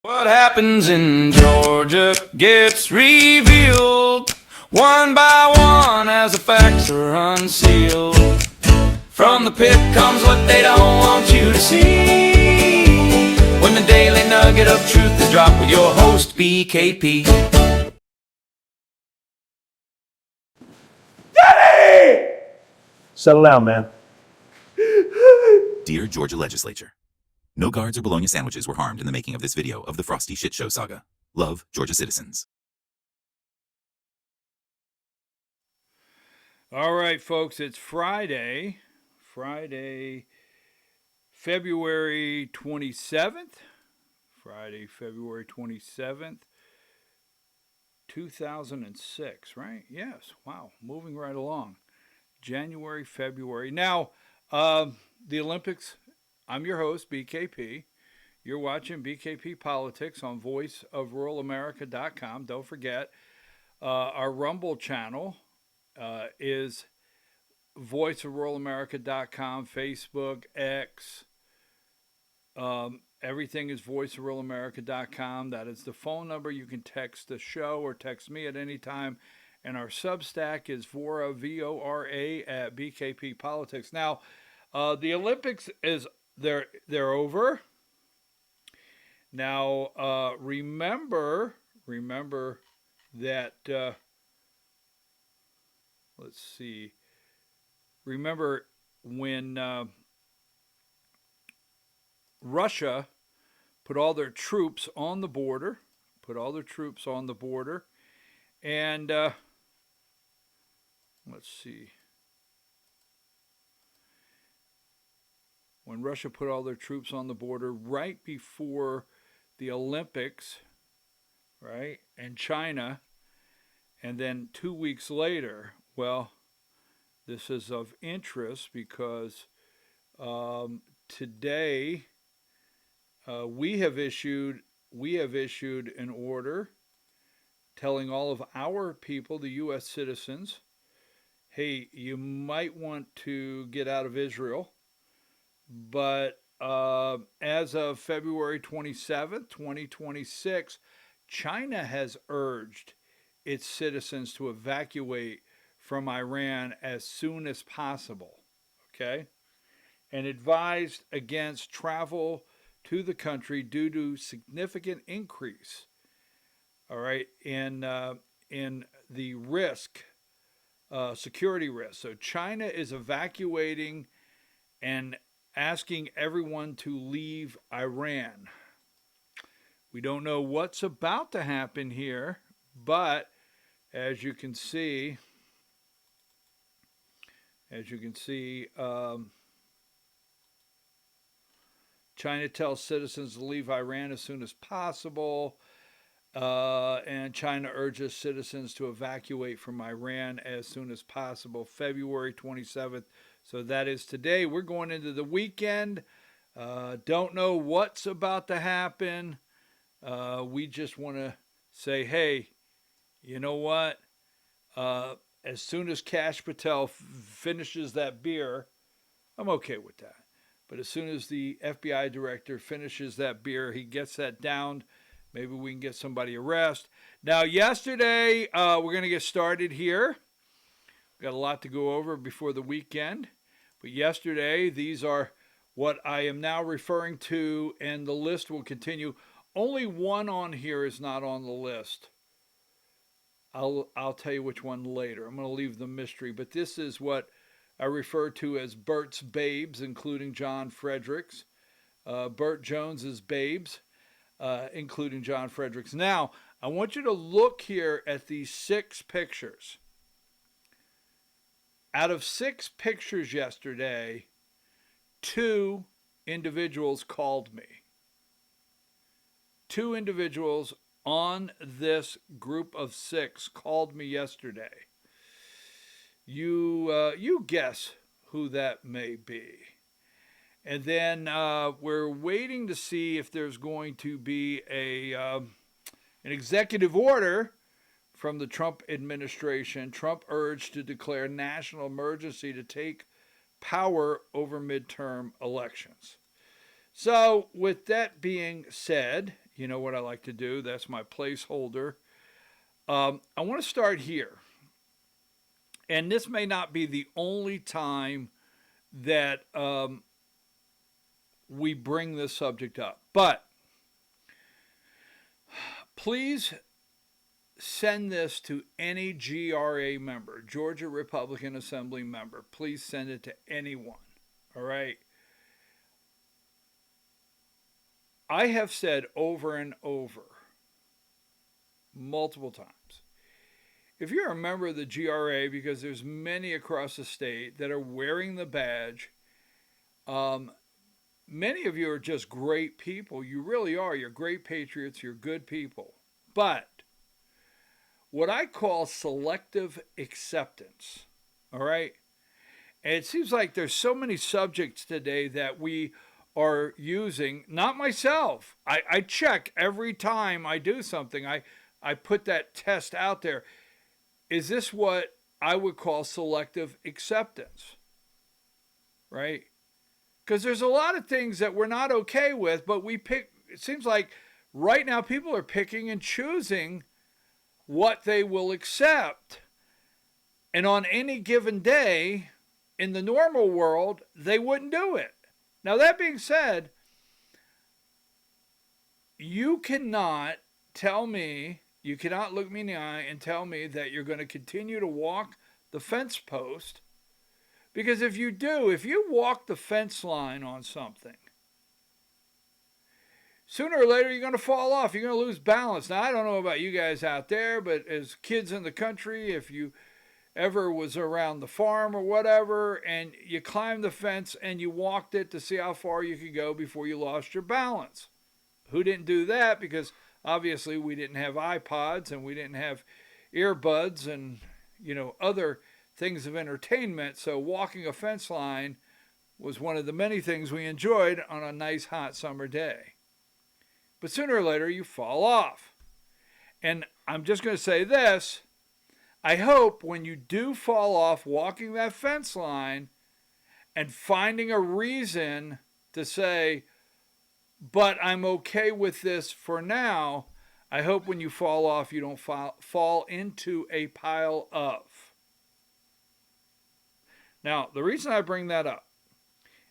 What happens in Georgia gets revealed one by one as the facts are unsealed. From the pit comes what they don't want you to see. When the daily nugget of truth is dropped with your host, BKP. Daddy! Settle down, man. Dear Georgia Legislature, no guards or bologna sandwiches were harmed in the making of this video of the Frosty Shit Show saga. Love, Georgia citizens. All right, folks, it's Friday, February 27th. Friday, February 27th, 2006, right? Yes, wow, moving right along. January, February. Now, the Olympics, I'm your host, BKP. You're watching BKP Politics on voiceofruralamerica.com. Don't forget, our Rumble channel is voiceofruralamerica.com, Facebook, X. Everything is voiceofruralamerica.com. That is the phone number. You can text the show or text me at any time. And our Substack is Vora, V-O-R-A, at BKP Politics. Now, the Olympics they're over. Now, remember that, let's see. Remember when Russia put all their troops on the border, and let's see. When Russia put all their troops on the border right before the Olympics, right, and China, and then 2 weeks later, well, this is of interest because today we have issued an order telling all of our people, the U.S. citizens, hey, you might want to get out of Israel. But as of February 27th, 2026, China has urged its citizens to evacuate from Iran as soon as possible, okay? And advised against travel to the country due to significant increase, all right, in the risk, security risk. So China is evacuating and asking everyone to leave Iran. We don't know what's about to happen here, but as you can see, China tells citizens to leave Iran as soon as possible, and China urges citizens to evacuate from Iran as soon as possible. February 27th. So that is today. We're going into the weekend. Don't know what's about to happen. We just want to say, hey, you know what? As soon as Kash Patel finishes that beer, I'm okay with that. But as soon as the FBI director finishes that beer, he gets that down, maybe we can get somebody arrested. Now, yesterday, we're going to get started here. We've got a lot to go over before the weekend. But yesterday, these are what I am now referring to, and the list will continue. Only one on here is not on the list. I'll tell you which one later. I'm going to leave the mystery. But this is what I refer to as Bert's Babes, including John Fredericks. Bert Jones's Babes, including John Fredericks. Now, I want you to look here at these 6 pictures. Out of 6 pictures yesterday, 2 individuals called me. 2 individuals on this group of 6 called me yesterday. You guess who that may be. And then we're waiting to see if there's going to be an executive order from the Trump administration. Trump urged to declare national emergency to take power over midterm elections. So with that being said, You know what I like to do. That's my placeholder. I want to start here. And this may not be the only time that we bring this subject up. But please send this to any GRA member, Georgia Republican Assembly member. Please send it to anyone. All right. I have said over and over, multiple times, if you're a member of the GRA, because there's many across the state that are wearing the badge, many of you are just great people. You really are. You're great patriots. You're good people. But what I call selective acceptance, all right? And it seems like there's so many subjects today that we are using, not myself. I check every time I do something. I put that test out there. Is this what I would call selective acceptance? Right? Because there's a lot of things that we're not okay with, but we pick. It seems like right now people are picking and choosing what they will accept. And on any given day, in the normal world, they wouldn't do it. Now, that being said, you cannot tell me, you cannot look me in the eye and tell me that you're going to continue to walk the fence post. Because if you do, if you walk the fence line on something, sooner or later you're going to fall off. You're going to lose balance. Now, I don't know about you guys out there, but as kids in the country, if you ever was around the farm or whatever, and you climbed the fence and you walked it to see how far you could go before you lost your balance. Who didn't do that? Because obviously we didn't have iPods and we didn't have earbuds and, other things of entertainment. So walking a fence line was one of the many things we enjoyed on a nice hot summer day. But sooner or later you fall off. And I'm just going to say this. I hope when you do fall off walking that fence line and finding a reason to say, but I'm okay with this for now, I hope when you fall off you don't fall into a pile of. Now, the reason I bring that up,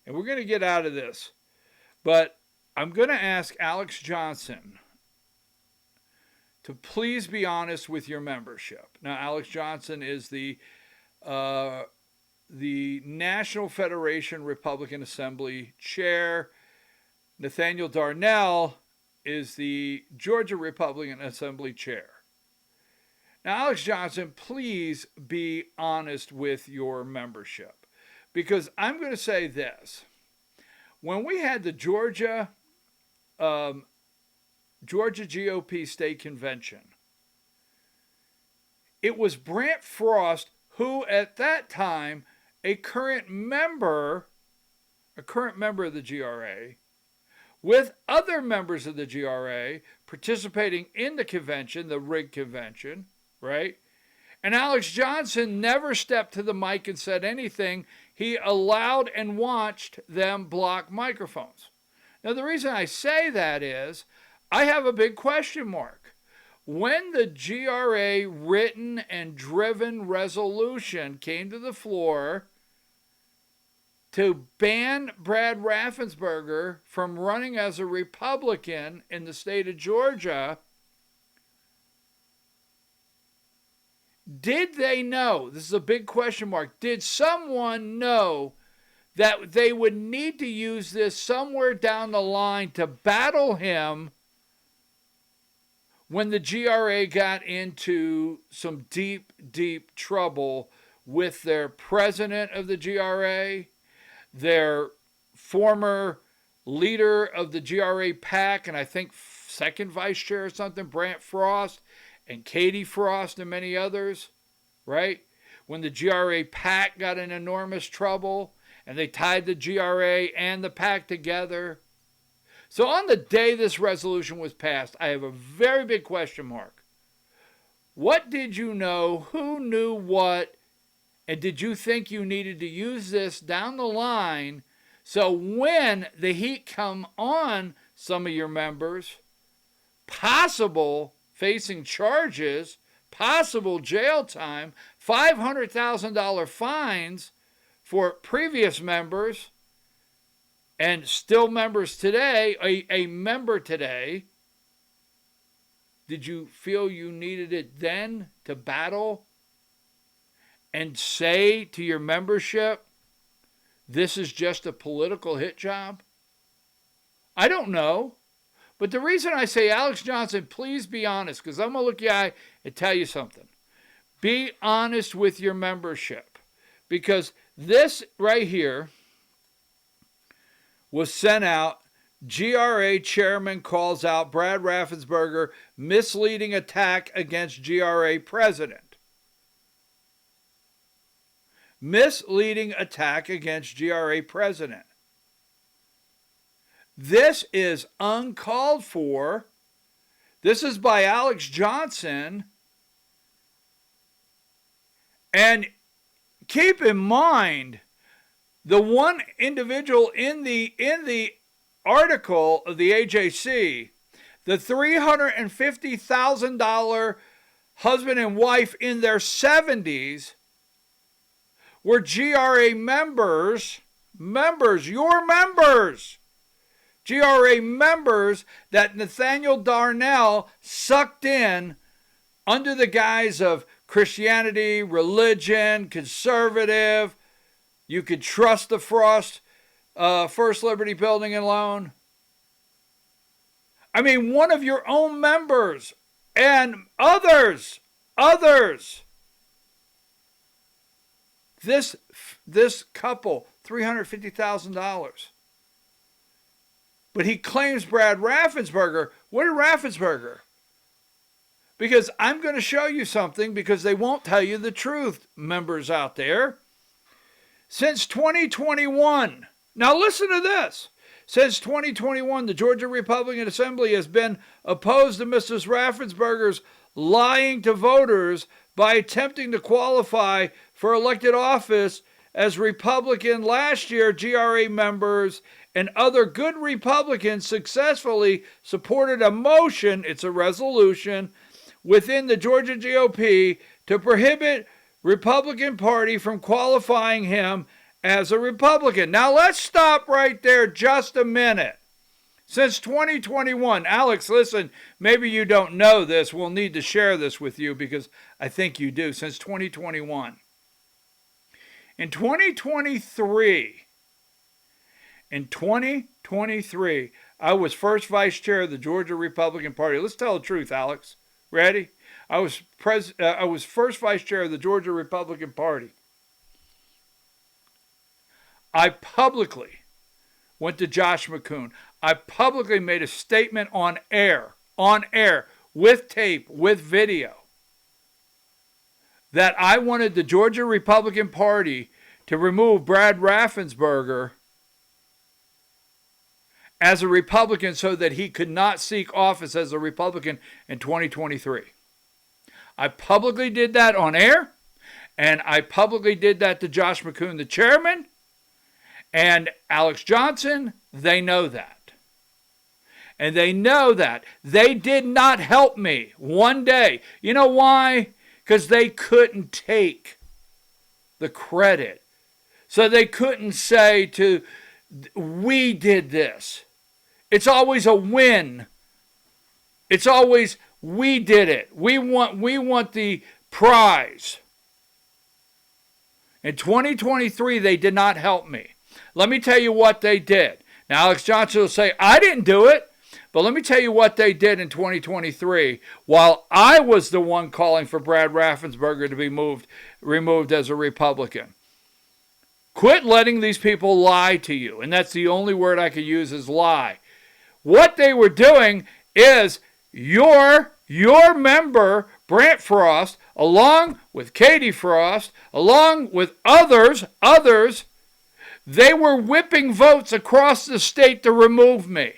and we're going to get out of this, but I'm going to ask Alex Johnson to please be honest with your membership. Now, Alex Johnson is the National Federation Republican Assembly chair. Nathaniel Darnell is the Georgia Republican Assembly chair. Now, Alex Johnson, please be honest with your membership. Because I'm going to say this. When we had the Georgia GOP State Convention, it was Brant Frost, who at that time, a current member of the GRA, with other members of the GRA participating in the convention, the rigged convention, right? And Alex Johnson never stepped to the mic and said anything. He allowed and watched them block microphones. Now, the reason I say that is I have a big question mark. When the GRA written and driven resolution came to the floor to ban Brad Raffensperger from running as a Republican in the state of Georgia, did they know? This is a big question mark. Did someone know that they would need to use this somewhere down the line to battle him when the GRA got into some deep, deep trouble with their president of the GRA, their former leader of the GRA PAC, and I think second vice chair or something, Brant Frost, and Katie Frost and many others, right? When the GRA PAC got in enormous trouble and they tied the GRA and the PAC together. So on the day this resolution was passed, I have a very big question mark. What did you know? Who knew what? And did you think you needed to use this down the line so when the heat come on some of your members, possible facing charges, possible jail time, $500,000 fines for previous members and still members today, a member today. Did you feel you needed it then to battle and say to your membership, this is just a political hit job? I don't know. But the reason I say, Alex Johnson, please be honest, because I'm going to look you in the eye and tell you something. Be honest with your membership. Because this right here was sent out. GRA chairman calls out Brad Raffensperger misleading attack against GRA president. Misleading attack against GRA president. This is uncalled for. This is by Alex Johnson. And keep in mind, the one individual in the article of the AJC, the $350,000 husband and wife in their 70s were GRA members, your members, GRA members that Nathaniel Darnell sucked in under the guise of Christianity, religion, conservative. You could trust the First Liberty Building and Loan. I mean, one of your own members and others. This couple, $350,000. But he claims Brad Raffensperger. What did Raffensperger? Because I'm going to show you something, because they won't tell you the truth, members out there. Since 2021, now listen to this. Since 2021, the Georgia Republican Assembly has been opposed to Mrs. Raffensperger's lying to voters by attempting to qualify for elected office as Republican. Last year, GRA members and other good Republicans successfully supported a motion, it's a resolution, within the Georgia GOP to prohibit Republican Party from qualifying him as a Republican. Now let's stop right there just a minute. Since 2021, Alex, listen, maybe you don't know this. We'll need to share this with you because I think you do. Since 2021. In 2023, I was first vice chair of the Georgia Republican Party. Let's tell the truth, Alex. Ready? I was first vice chair of the Georgia Republican Party. I publicly went to Josh McCoon. I publicly made a statement on air, with tape, with video, that I wanted the Georgia Republican Party to remove Brad Raffensperger as a Republican so that he could not seek office as a Republican in 2023. I publicly did that on air, and I publicly did that to Josh McCoon, the chairman, and Alex Johnson. They know that. And they know that. They did not help me one day. You know why? Because they couldn't take the credit. So they couldn't say we did this. It's always a win. It's always, we did it. We want the prize. In 2023, they did not help me. Let me tell you what they did. Now, Alex Johnson will say, I didn't do it. But let me tell you what they did in 2023 while I was the one calling for Brad Raffensperger to be removed as a Republican. Quit letting these people lie to you. And that's the only word I could use is lie. What they were doing is your member, Brant Frost, along with Katie Frost, along with others, they were whipping votes across the state to remove me.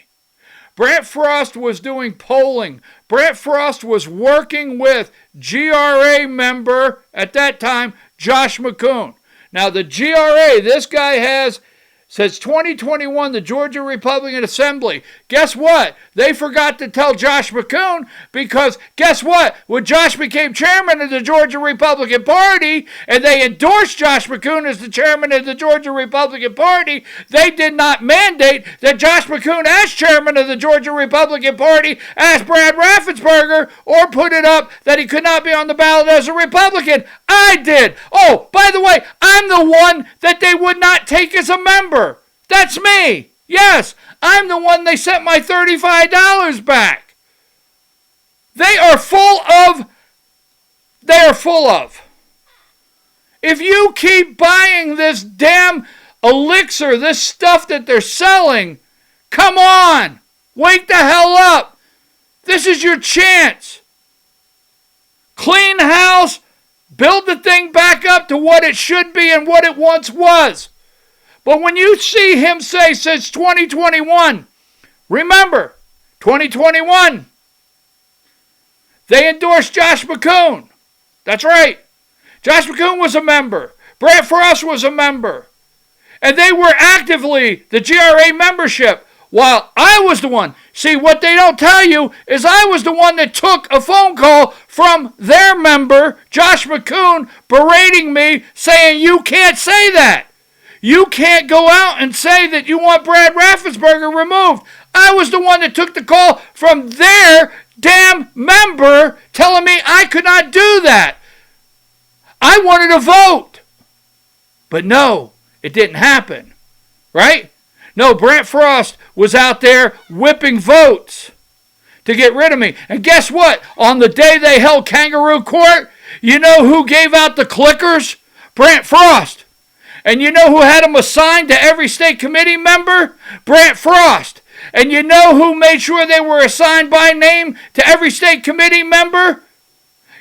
Brant Frost was doing polling. Brant Frost was working with GRA member, at that time, Josh McCoon. Now, the GRA, this guy has Since 2021, the Georgia Republican Assembly, guess what? They forgot to tell Josh McCoon because guess what? When Josh became chairman of the Georgia Republican Party and they endorsed Josh McCoon as the chairman of the Georgia Republican Party, they did not mandate that Josh McCoon as chairman of the Georgia Republican Party ask Brad Raffensperger or put it up that he could not be on the ballot as a Republican. I did. Oh, by the way, I'm the one that they would not take as a member. That's me. Yes, I'm the one they sent my $35 back. They are full of. If you keep buying this damn elixir, this stuff that they're selling, come on, wake the hell up. This is your chance. Clean house, build the thing back up to what it should be and what it once was. But when you see him say since 2021, remember, 2021, they endorsed Josh McCoon. That's right. Josh McCoon was a member. Brant Frost was a member. And they were actively the GRA membership while I was the one. See, what they don't tell you is I was the one that took a phone call from their member, Josh McCoon, berating me, saying you can't say that. You can't go out and say that you want Brad Raffensperger removed. I was the one that took the call from their damn member telling me I could not do that. I wanted a vote. But no, it didn't happen. Right? No, Brant Frost was out there whipping votes to get rid of me. And guess what? On the day they held kangaroo court, you know who gave out the clickers? Brant Frost. And you know who had them assigned to every state committee member? Brant Frost. And you know who made sure they were assigned by name to every state committee member?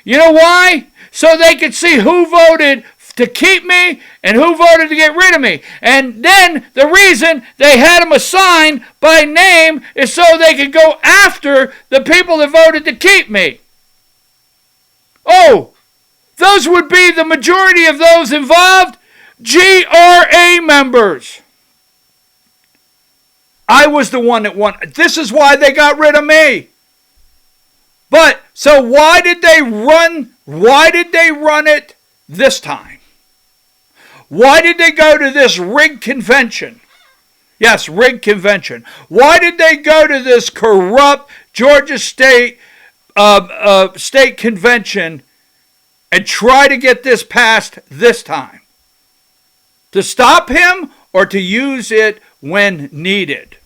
You know why? So they could see who voted to keep me and who voted to get rid of me. And then the reason they had them assigned by name is so they could go after the people that voted to keep me. Oh, those would be the majority of those involved. GRA members. I was the one that won. This is why they got rid of me. But, so why did they run it this time? Why did they go to this rigged convention? Yes, rigged convention. Why did they go to this corrupt Georgia State state convention and try to get this passed this time? To stop him or to use it when needed?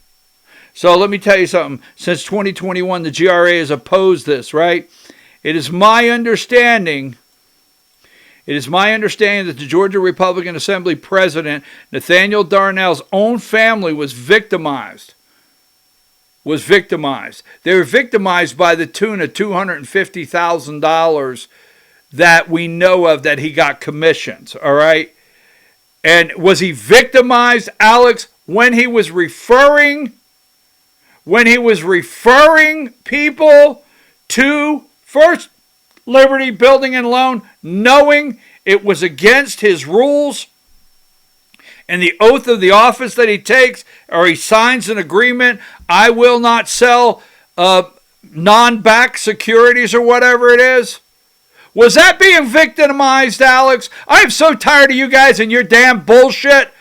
So let me tell you something. Since 2021, the GRA has opposed this, right? It is my understanding that the Georgia Republican Assembly President Nathaniel Darnell's own family was victimized. They were victimized by the tune of $250,000 that we know of that he got commissions, all right? And was he victimized, Alex, when he was referring people to First Liberty Building and Loan, knowing it was against his rules and the oath of the office that he takes, or he signs an agreement, I will not sell non-backed securities or whatever it is? Was that being victimized, Alex? I'm so tired of you guys and your damn bullshit.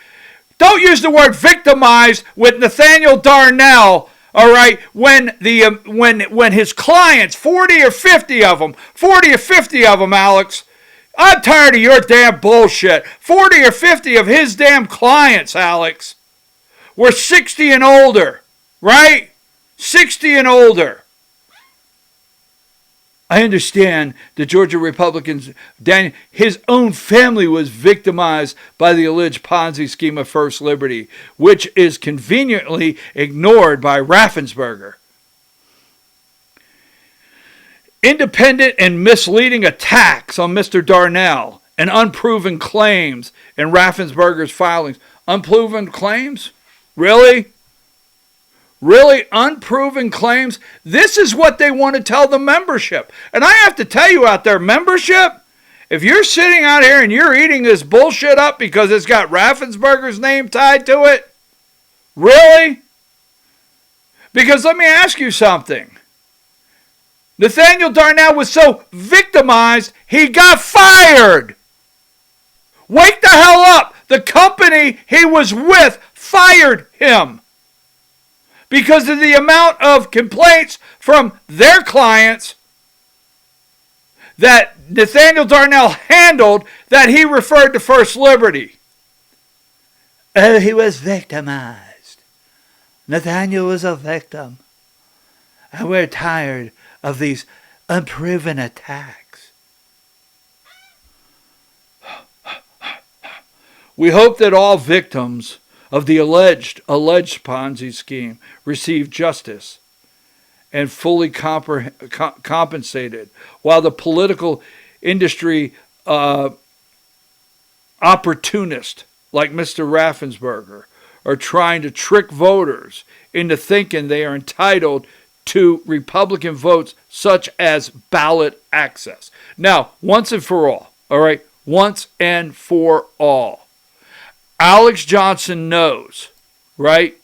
Don't use the word victimized with Nathaniel Darnell, all right, when his clients, 40 or 50 of them, Alex, I'm tired of your damn bullshit. 40 or 50 of his damn clients, Alex, were 60 and older, right? 60 and older. I understand the Georgia Republicans, his own family was victimized by the alleged Ponzi scheme of First Liberty, which is conveniently ignored by Raffensperger. Independent and misleading attacks on Mr. Darnell and unproven claims in Raffensperger's filings. Unproven claims? Really? Really? Unproven claims? This is what they want to tell the membership. And I have to tell you out there, membership, if you're sitting out here and you're eating this bullshit up because it's got Raffensperger's name tied to it, Really? Because let me ask you something. Nathaniel Darnell was so victimized, he got fired. Wake the hell up. The company he was with fired him because of the amount of complaints from their clients that Nathaniel Darnell handled that he referred to First Liberty. Oh, he was victimized. Nathaniel was a victim. And we're tired of these unproven attacks. We hope that all victims of the alleged Ponzi scheme receive justice and fully compensated, while the political industry opportunist like Mr. Raffensperger are trying to trick voters into thinking they are entitled to Republican votes such as ballot access. Now, once and for all right? Once and for all. Alex Johnson knows, right?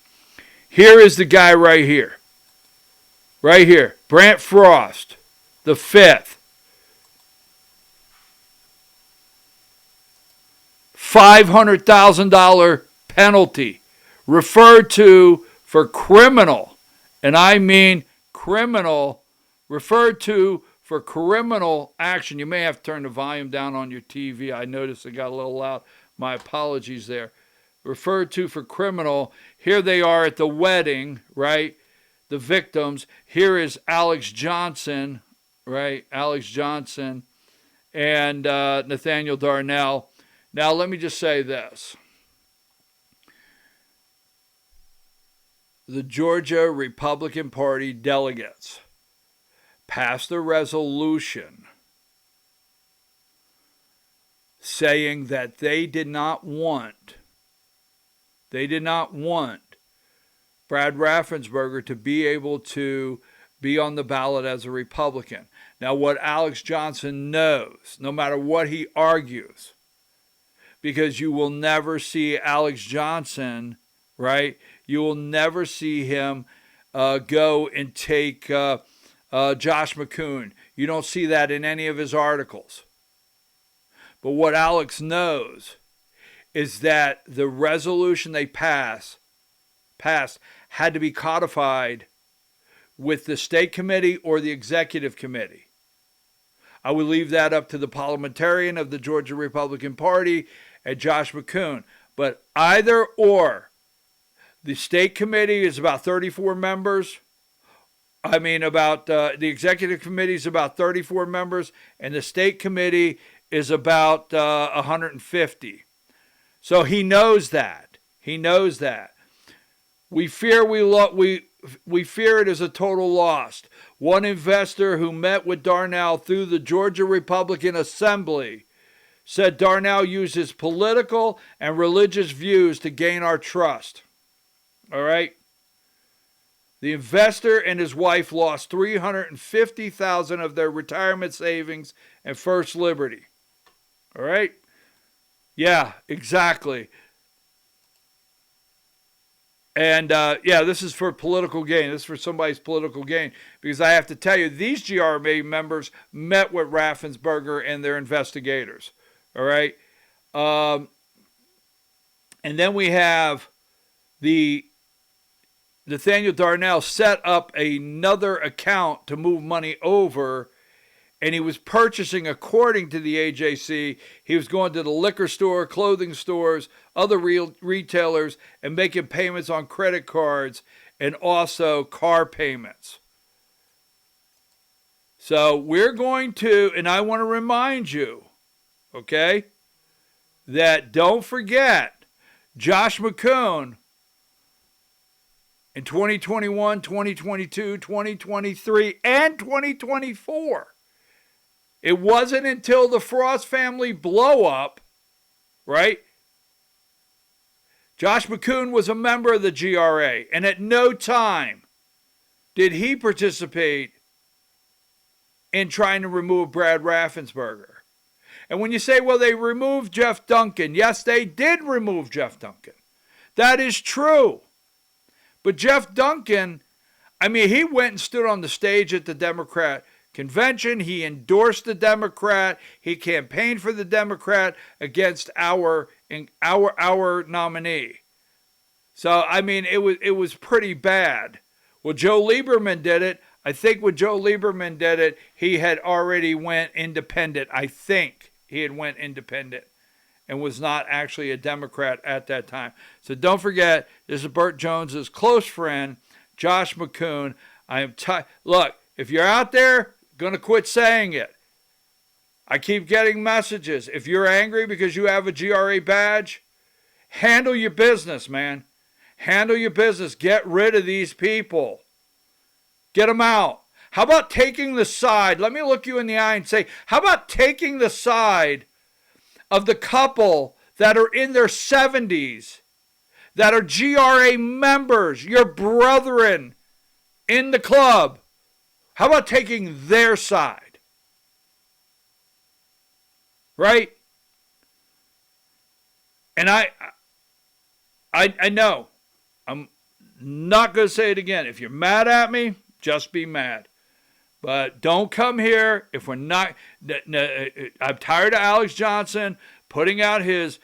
Here is the guy right here. Right here. Brant Frost, the fifth. $500,000 penalty referred to for criminal, and I mean criminal, referred to for criminal action. You may have to turn the volume down on your TV. I noticed it got a little loud. My apologies there. Referred to for criminal. Here they are at the wedding, right? The victims. Here is Alex Johnson, right? Alex Johnson and Nathaniel Darnell. Now, let me just say this. The Georgia Republican Party delegates passed a resolution saying that they did not want Brad Raffensperger to be able to be on the ballot as a Republican. Now, what Alex Johnson knows, no matter what he argues, because you will never see Alex Johnson, right? You will never see him go and take Josh McCoon. You don't see that in any of his articles. But what Alex knows is that the resolution they passed had to be codified with the state committee or the executive committee. I would leave that up to the parliamentarian of the Georgia Republican Party and Josh McCoon. But either or, the state committee is about 34 members. The executive committee is about 34 members, and the state committee is about 150. So he knows that. He knows that. We fear we fear it is a total loss. One investor who met with Darnell through the Georgia Republican Assembly said Darnell used his political and religious views to gain our trust. All right? The investor and his wife lost $350,000 of their retirement savings and First Liberty. All right? Yeah, exactly. And this is for political gain. This is for somebody's political gain. Because I have to tell you, these GRA members met with Raffensperger and their investigators. All right? And then we have the Nathaniel Darnell set up another account to move money over, and he was purchasing, according to the AJC, he was going to the liquor store, clothing stores, other retailers, and making payments on credit cards and also car payments. So we're going to, and I want to remind you, okay, that don't forget Josh McCoon in 2021, 2022, 2023, and 2024. It wasn't until the Frost family blow up, right? Josh McCoon was a member of the GRA, and at no time did he participate in trying to remove Brad Raffensperger. And when you say, well, they removed Jeff Duncan, yes, they did remove Jeff Duncan. That is true. But Jeff Duncan, I mean, he went and stood on the stage at the Democrat convention. He endorsed the Democrat. He campaigned for the Democrat against our nominee. So, I mean, it was pretty bad. Well, Joe Lieberman did it. I think when Joe Lieberman did it, he had already went independent. I think he had went independent and was not actually a Democrat at that time. So don't forget, this is Burt Jones's close friend, Josh McCoon. I am look, if you're out there, gonna quit saying it. I keep getting messages. If you're angry because you have a GRA badge, handle your business, man. Handle your business. Get rid of these people. Get them out. How about taking the side? Let me look you in the eye and say, how about taking the side of the couple that are in their 70s, that are GRA members, your brethren in the club? How about taking their side? Right? And I know, I'm not going to say it again. If you're mad at me, just be mad. But don't come here if we're not. I'm tired of Alex Johnson putting out his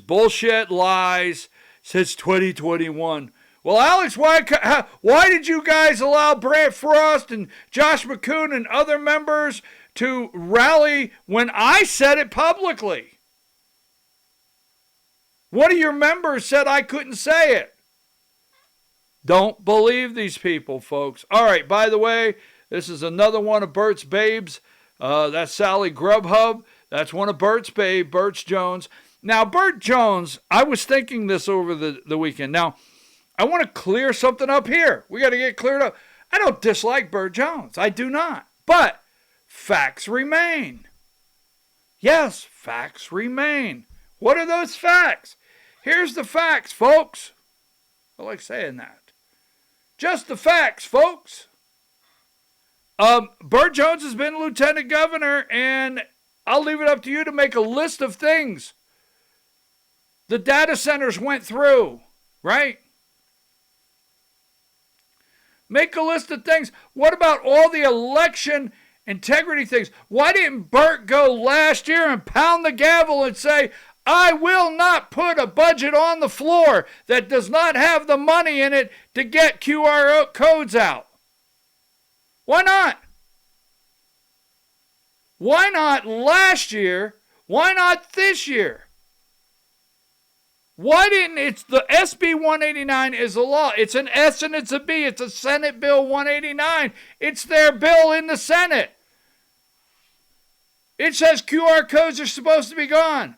bullshit lies since 2021. Well, Alex, why did you guys allow Brant Frost and Josh McCoon and other members to rally when I said it publicly? One of your members said I couldn't say it. Don't believe these people, folks. All right, by the way, this is another one of Bert's babes. That's Sally Grubhub. That's one of Bert's babe, Bert Jones. Now, Bert Jones, I was thinking this over the weekend. Now, I want to clear something up here. We got to get cleared up. I don't dislike Bert Jones. I do not. But facts remain. Yes, facts remain. What are those facts? Here's the facts, folks. I like saying that. Just the facts, folks. Burt Jones has been lieutenant governor, and I'll leave it up to you to make a list of things the data centers went through, right? Make a list of things. What about all the election integrity things? Why didn't Burt go last year and pound the gavel and say, I will not put a budget on the floor that does not have the money in it to get QR codes out? Why not? Why not last year? Why not this year? Why didn't it's the SB 189 is a law. It's an S and it's a B. It's a Senate Bill 189. It's their bill in the Senate. It says QR codes are supposed to be gone.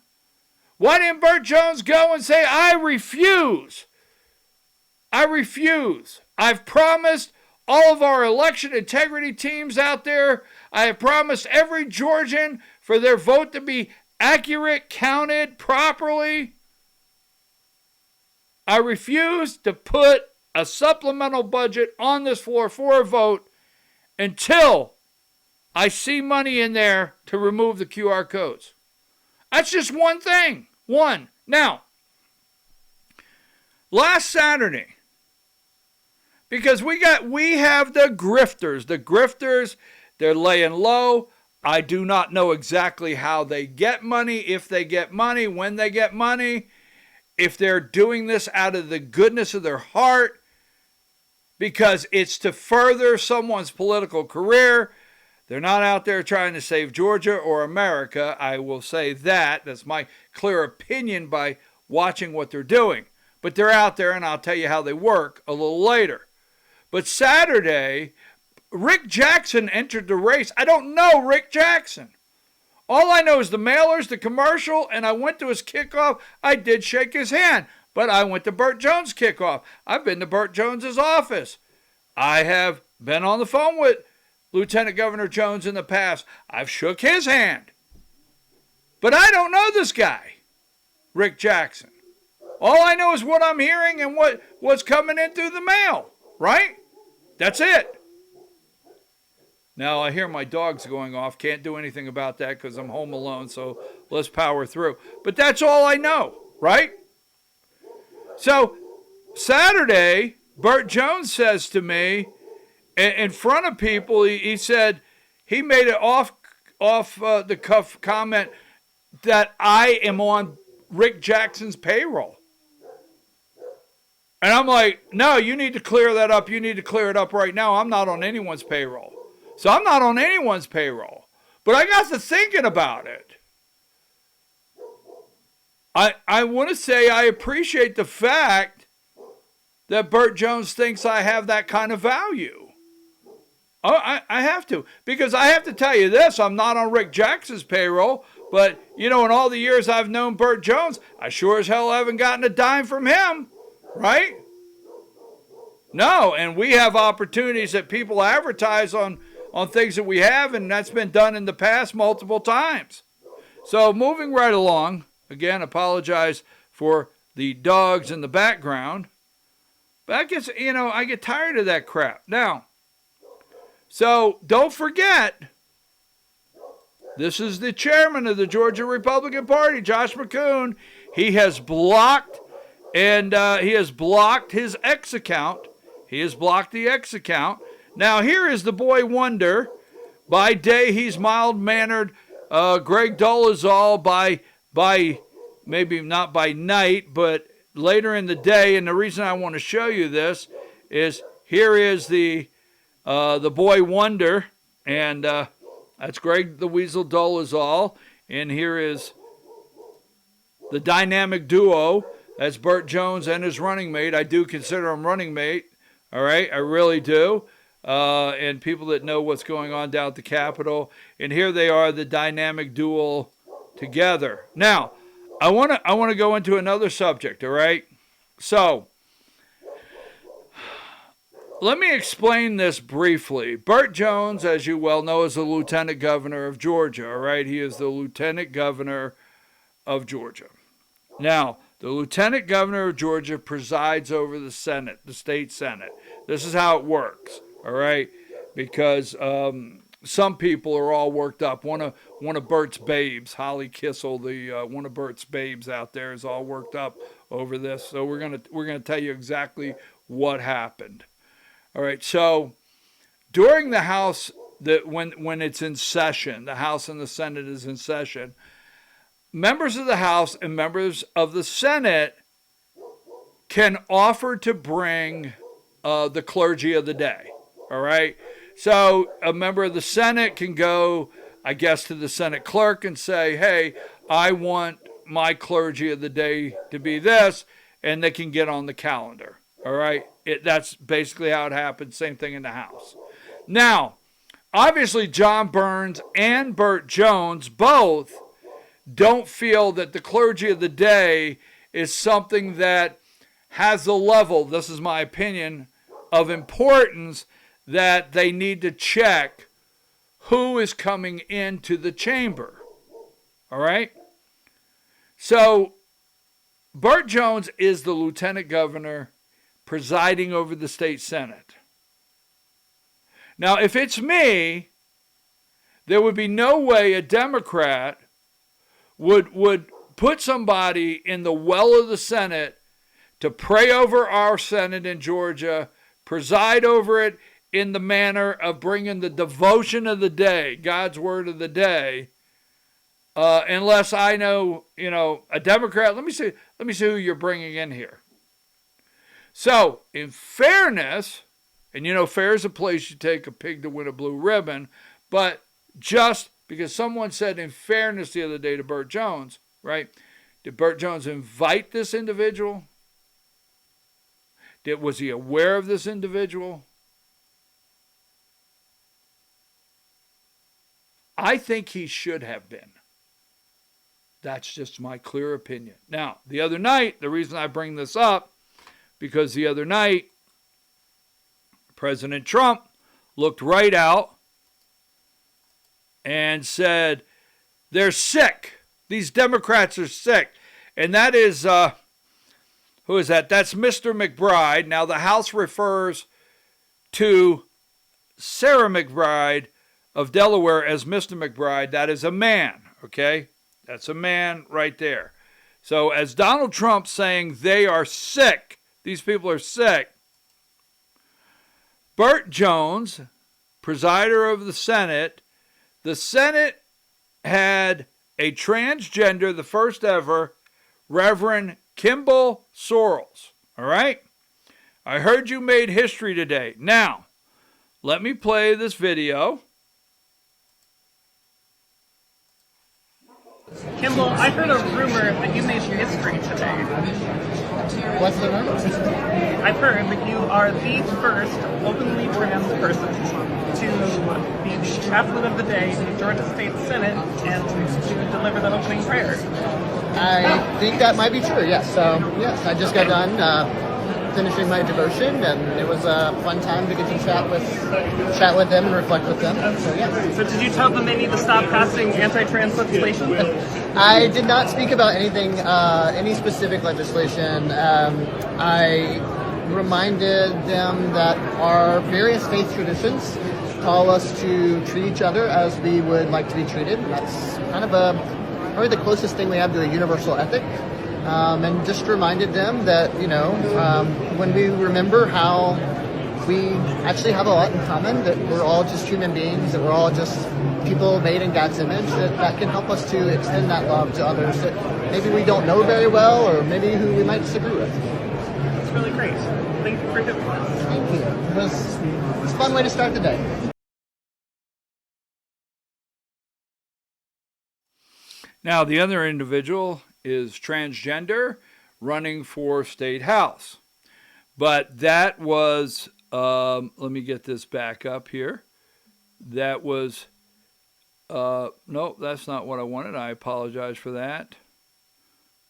Why didn't Burt Jones go and say, I refuse? I refuse. I've promised all of our election integrity teams out there, I have promised every Georgian for their vote to be accurate, counted properly. I refuse to put a supplemental budget on this floor for a vote until I see money in there to remove the QR codes. That's just one thing. One. Now, last Saturday, because we have the grifters. The grifters, they're laying low. I do not know exactly how they get money, if they get money, when they get money, if they're doing this out of the goodness of their heart, because it's to further someone's political career. They're not out there trying to save Georgia or America. I will say that. That's my clear opinion by watching what they're doing. But they're out there, and I'll tell you how they work a little later. But Saturday, Rick Jackson entered the race. I don't know Rick Jackson. All I know is the mailers, the commercial, and I went to his kickoff. I did shake his hand, but I went to Burt Jones' kickoff. I've been to Burt Jones' office. I have been on the phone with Lieutenant Governor Jones in the past. I've shook his hand. But I don't know this guy, Rick Jackson. All I know is what I'm hearing and what's coming in through the mail, right? That's it. Now, I hear my dogs going off. Can't do anything about that because I'm home alone, so let's power through. But that's all I know, right? So, Saturday, Burt Jones says to me, in front of people, he said he made it off the cuff comment that I am on Rick Jackson's payroll. And I'm like, no, you need to clear that up. You need to clear it up right now. I'm not on anyone's payroll. So I'm not on anyone's payroll. But I got to thinking about it. I want to say I appreciate the fact that Burt Jones thinks I have that kind of value. Oh, I have to. Because I have to tell you this, I'm not on Rick Jackson's payroll, but, in all the years I've known Burt Jones, I sure as hell haven't gotten a dime from him, right? No, and we have opportunities that people advertise on things that we have, and that's been done in the past multiple times. So moving right along, again, apologize for the dogs in the background. But I guess, I get tired of that crap. Now, so don't forget, this is the chairman of the Georgia Republican Party, Josh McCoon. He has blocked, he has blocked his X account. He has blocked the X account. Now, here is the boy wonder. By day, he's mild-mannered. Greg Dolezal by maybe not by night, but later in the day. And the reason I want to show you this is here is the boy wonder, and that's Greg the Weasel Dolezal. And here is the dynamic duo. That's Burt Jones and his running mate. I do consider him running mate. All right, I really do. And people that know what's going on down at the Capitol. And here they are, the dynamic duo together. Now, I want to go into another subject, all right? So, let me explain this briefly. Burt Jones, as you well know, is the lieutenant governor of Georgia, all right? He is the lieutenant governor of Georgia. Now, the lieutenant governor of Georgia presides over the Senate, the state Senate. This is how it works, all right? Because some people are all worked up. One of Bert's babes, Holly Kissel, one of Bert's babes out there, is all worked up over this. So we're gonna tell you exactly what happened. All right. So during the House, when it's in session, the House and the Senate is in session. Members of the House and members of the Senate can offer to bring the clergy of the day. All right. So a member of the Senate can go, I guess, to the Senate clerk and say, hey, I want my clergy of the day to be this, and they can get on the calendar. All right. That's basically how it happened. Same thing in the House. Now, obviously, John Burns and Burt Jones both don't feel that the clergy of the day is something that has the level, this is my opinion, of importance that they need to check who is coming into the chamber. All right? So, Burt Jones is the lieutenant governor presiding over the state Senate. Now, if it's me, there would be no way a Democrat would put somebody in the well of the Senate to pray over our Senate in Georgia, preside over it in the manner of bringing the devotion of the day, God's word of the day, unless I know, a Democrat. Let me see who you're bringing in here. So, in fairness, and fair is a place you take a pig to win a blue ribbon, but just because someone said in fairness the other day to Burt Jones, right? Did Burt Jones invite this individual? Was he aware of this individual? I think he should have been. That's just my clear opinion. Now, the other night, the reason I bring this up, because the other night, President Trump looked right out and said, they're sick. These Democrats are sick. And that is, who is that? That's Mr. McBride. Now, the House refers to Sarah McBride of Delaware as Mr. McBride. That is a man, okay? That's a man right there. So as Donald Trump saying they are sick, these people are sick, Burt Jones, presider of the Senate had a transgender, the first ever, Reverend Kimball Sorrells. All right? I heard you made history today. Now, let me play this video. Kimball, I heard a rumor that you made history today. What's the rumor? I've heard that you are the first openly trans person to be the chaplain of the day in the Georgia State Senate and to deliver the opening prayer. I think that might be true, yes. So, yes, I just got done finishing my devotion, and it was a fun time to get to chat with them and reflect with them. So, yeah. So did you tell them they need to stop passing anti-trans legislation? I did not speak about anything, any specific legislation. I reminded them that our various faith traditions call us to treat each other as we would like to be treated. That's kind of probably the closest thing we have to a universal ethic. And just reminded them that, when we remember how we actually have a lot in common, that we're all just human beings, that we're all just people made in God's image, that can help us to extend that love to others that maybe we don't know very well, or maybe who we might disagree with. It's really great. Thank you for doing this. Thank you. It was a fun way to start the day. Now, the other individual is transgender, running for state house. But that was, let me get this back up here. That was, no, that's not what I wanted. I apologize for that.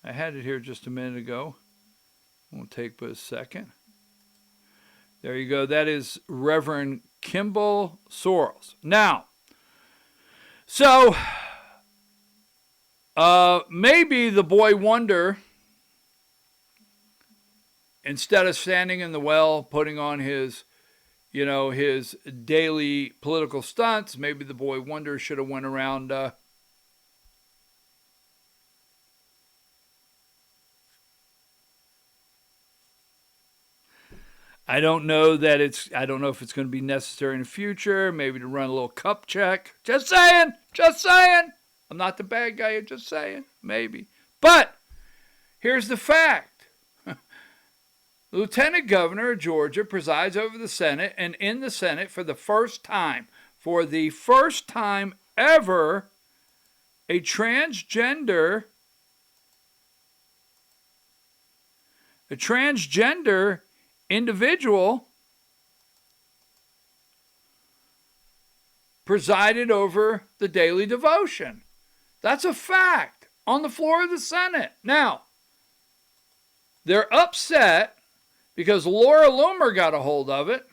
I had it here just a minute ago. Won't take but a second. There you go. That is Reverend Kimball Sorrells. Now, so maybe the boy wonder, instead of standing in the well, putting on his daily political stunts, maybe the boy wonder should have went around I don't know if it's going to be necessary in the future, maybe to run a little cup check. Just saying. I'm not the bad guy, just saying. Maybe. But here's the fact. Lieutenant Governor of Georgia presides over the Senate, and in the Senate for the first time ever, a transgender individual presided over the daily devotion. That's a fact on the floor of the Senate. Now, they're upset because Laura Loomer got a hold of it.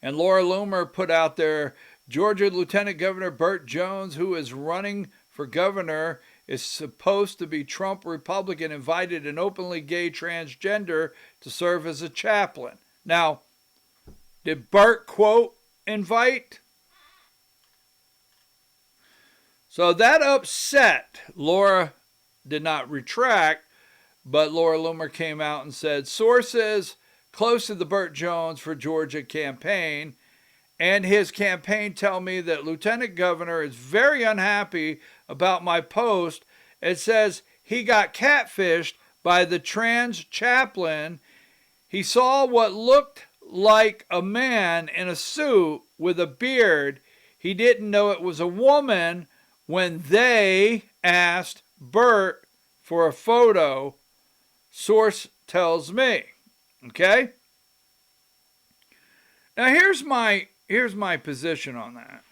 And Laura Loomer put out there, Georgia Lieutenant Governor Burt Jones, who is running for governor, is supposed to be Trump Republican, invited an openly gay transgender to serve as a chaplain. Now, did Burt, quote, invite? So that upset. Laura did not retract, but Laura Loomer came out and said, sources close to the Burt Jones for Georgia campaign and his campaign tell me that Lieutenant Governor is very unhappy about my post. It says he got catfished by the trans chaplain. He saw what looked like a man in a suit with a beard. He didn't know it was a woman when they asked Burt for a photo, source tells me. Okay? Now here's my position on that.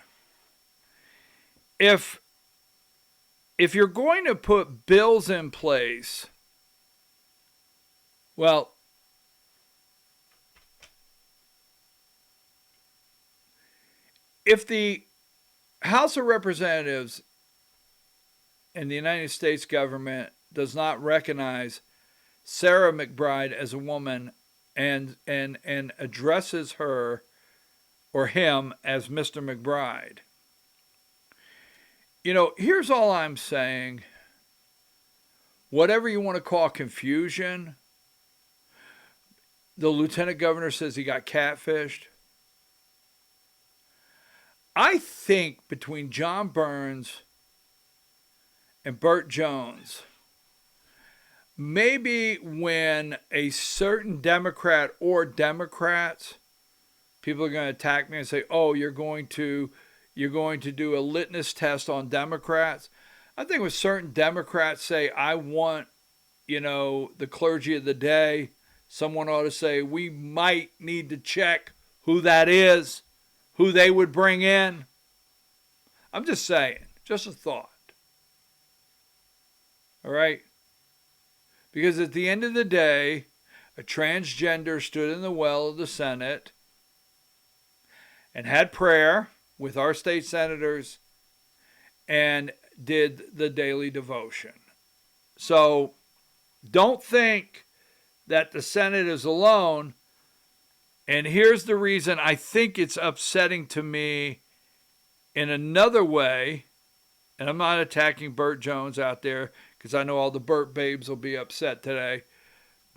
If you're going to put bills in place, well, if the House of Representatives and the United States government does not recognize Sarah McBride as a woman and addresses her or him as Mr. McBride, here's all I'm saying. Whatever you want to call confusion, the lieutenant governor says he got catfished. I think between John Burns and Burt Jones, maybe when a certain Democrat or Democrats, people are going to attack me and say, "Oh, you're going to do a litmus test on Democrats." I think when certain Democrats say, "I want, the clergy of the day," someone ought to say, "We might need to check who that is, who they would bring in." I'm just saying, just a thought. All right? Because at the end of the day, a transgender stood in the well of the Senate and had prayer with our state senators and did the daily devotion. So don't think that the Senate is alone. And here's the reason I think it's upsetting to me in another way. And I'm not attacking Burt Jones out there because I know all the Burt babes will be upset today.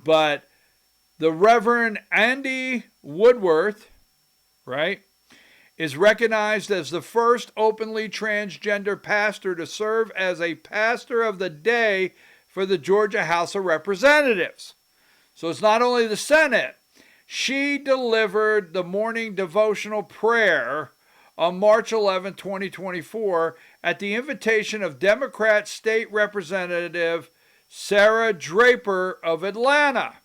But the Reverend Andy Woodworth, right, is recognized as the first openly transgender pastor to serve as a pastor of the day for the Georgia House of Representatives. So it's not only the Senate. She delivered the morning devotional prayer on March 11, 2024, at the invitation of Democrat State Representative Sarah Draper of Atlanta.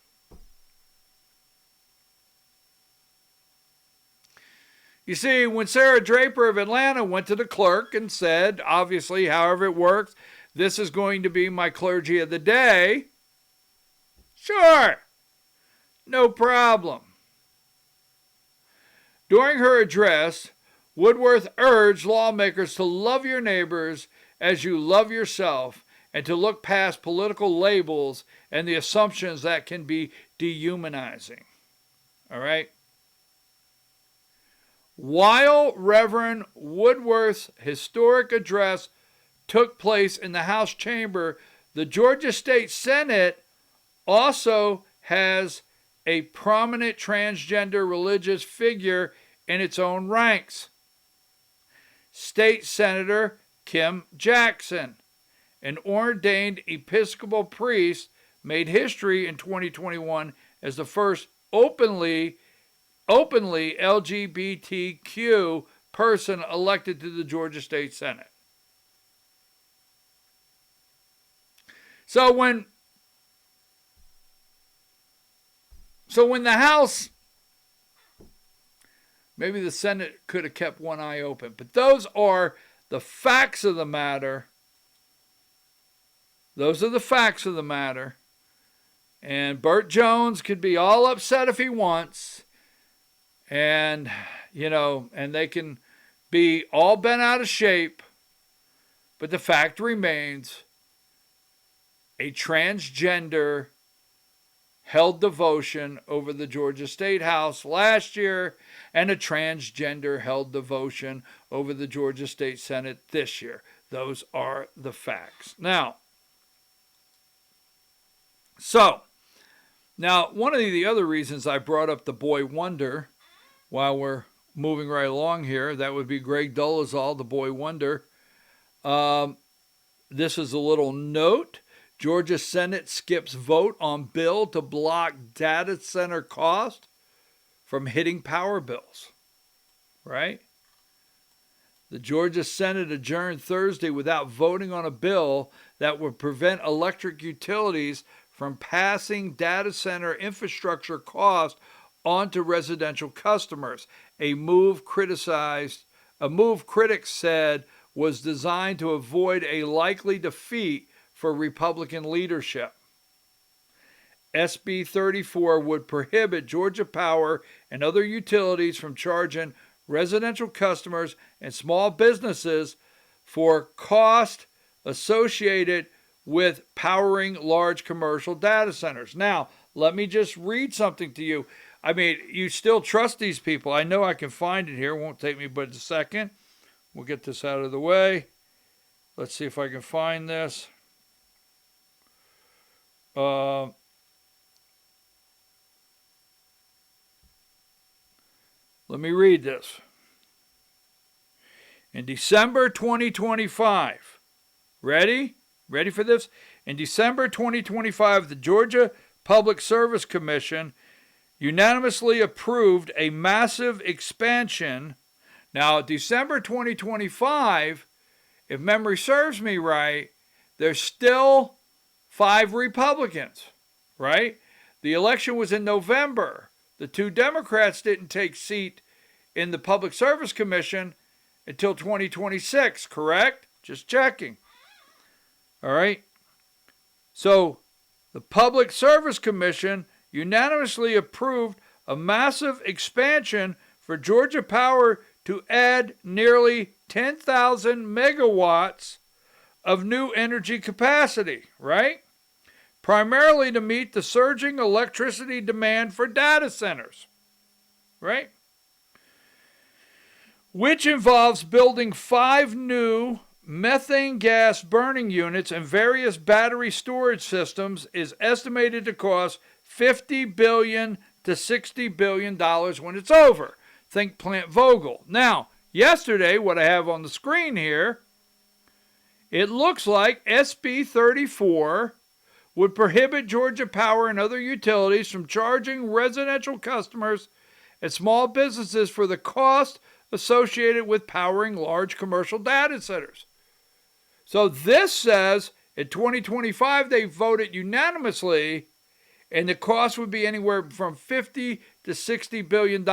You see, when Sarah Draper of Atlanta went to the clerk and said, obviously, however it works, "This is going to be my clergy of the day," sure, no problem. During her address, Woodworth urged lawmakers to love your neighbors as you love yourself and to look past political labels and the assumptions that can be dehumanizing. All right? While Reverend Woodworth's historic address took place in the House chamber, the Georgia State Senate also has a prominent transgender religious figure in its own ranks. State Senator Kim Jackson, an ordained Episcopal priest, made history in 2021 as the first openly LGBTQ person elected to the Georgia State Senate. So when the House, maybe the Senate could have kept one eye open, but those are the facts of the matter. Those are the facts of the matter. And Burt Jones could be all upset if he wants. And, and they can be all bent out of shape. But the fact remains, a transgender held devotion over the Georgia State House last year, and a transgender held devotion over the Georgia State Senate this year. Those are the facts. Now, one of the other reasons I brought up the boy wonder while we're moving right along here, that would be Greg Dolezal, the boy wonder. This is a little note. Georgia Senate skips vote on bill to block data center cost from hitting power bills. Right? The Georgia Senate adjourned Thursday without voting on a bill that would prevent electric utilities from passing data center infrastructure cost onto residential customers. A move critics said was designed to avoid a likely defeat for Republican leadership. SB 34 would prohibit Georgia Power and other utilities from charging residential customers and small businesses for cost associated with powering large commercial data centers. Now, let me just read something to you. I mean, you still trust these people. I know I can find it here. It won't take me but a second. We'll get this out of the way. Let's see if I can find this. Let me read this. In December 2025, ready? Ready for this? In December 2025, the Georgia Public Service Commission unanimously approved a massive expansion. Now, December 2025, if memory serves me right, there's still 5 Republicans, right? The election was in November. The 2 Democrats didn't take seat in the Public Service Commission until 2026, correct? Just checking. All right. So the Public Service Commission unanimously approved a massive expansion for Georgia Power to add nearly 10,000 megawatts of new energy capacity, right? Primarily to meet the surging electricity demand for data centers, right? Which involves building 5 new methane gas burning units and various battery storage systems, is estimated to cost $50 billion to $60 billion when it's over. Think Plant Vogtle. Now, yesterday, what I have on the screen here, it looks like SB 34 would prohibit Georgia Power and other utilities from charging residential customers and small businesses for the cost associated with powering large commercial data centers. So this says in 2025 they voted unanimously, and the cost would be anywhere from $50 to $60 billion.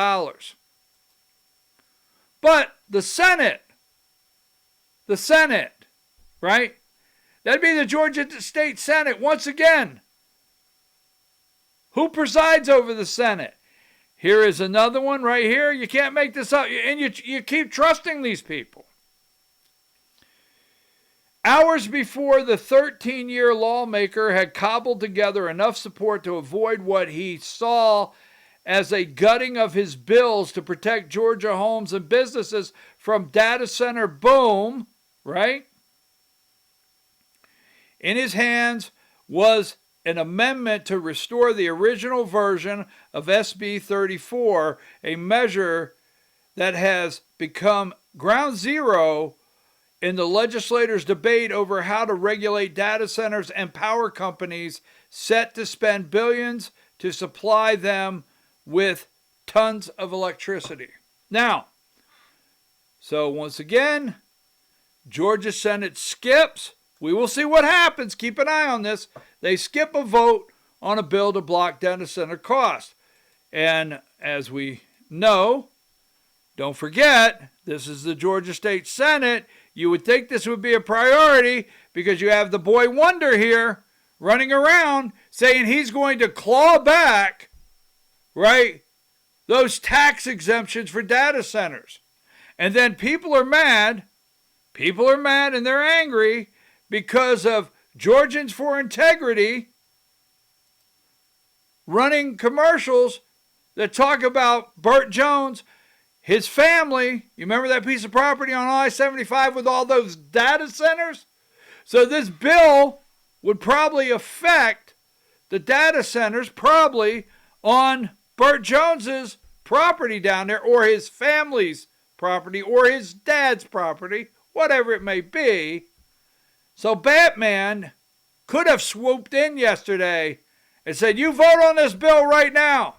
But the Senate, right? That'd be the Georgia State Senate once again. Who presides over the Senate? Here is another one right here. You can't make this up. And you keep trusting these people. Hours before the 13-year lawmaker had cobbled together enough support to avoid what he saw as a gutting of his bills to protect Georgia homes and businesses from data center boom, right? In his hands was an amendment to restore the original version of SB 34, a measure that has become ground zero in the legislators' debate over how to regulate data centers and power companies set to spend billions to supply them with tons of electricity. Now, so once again, Georgia Senate skips. We will see what happens. Keep an eye on this. They skip a vote on a bill to block data center costs. And as we know, don't forget, this is the Georgia State Senate. You would think this would be a priority because you have the boy wonder here running around saying he's going to claw back, right, those tax exemptions for data centers. And then people are mad and they're angry because of Georgians for Integrity running commercials that talk about Burt Jones, his family. You remember that piece of property on I-75 with all those data centers? So this bill would probably affect the data centers probably on Burt Jones's property down there, or his family's property, or his dad's property, whatever it may be. So Batman could have swooped in yesterday and said, you vote on this bill right now.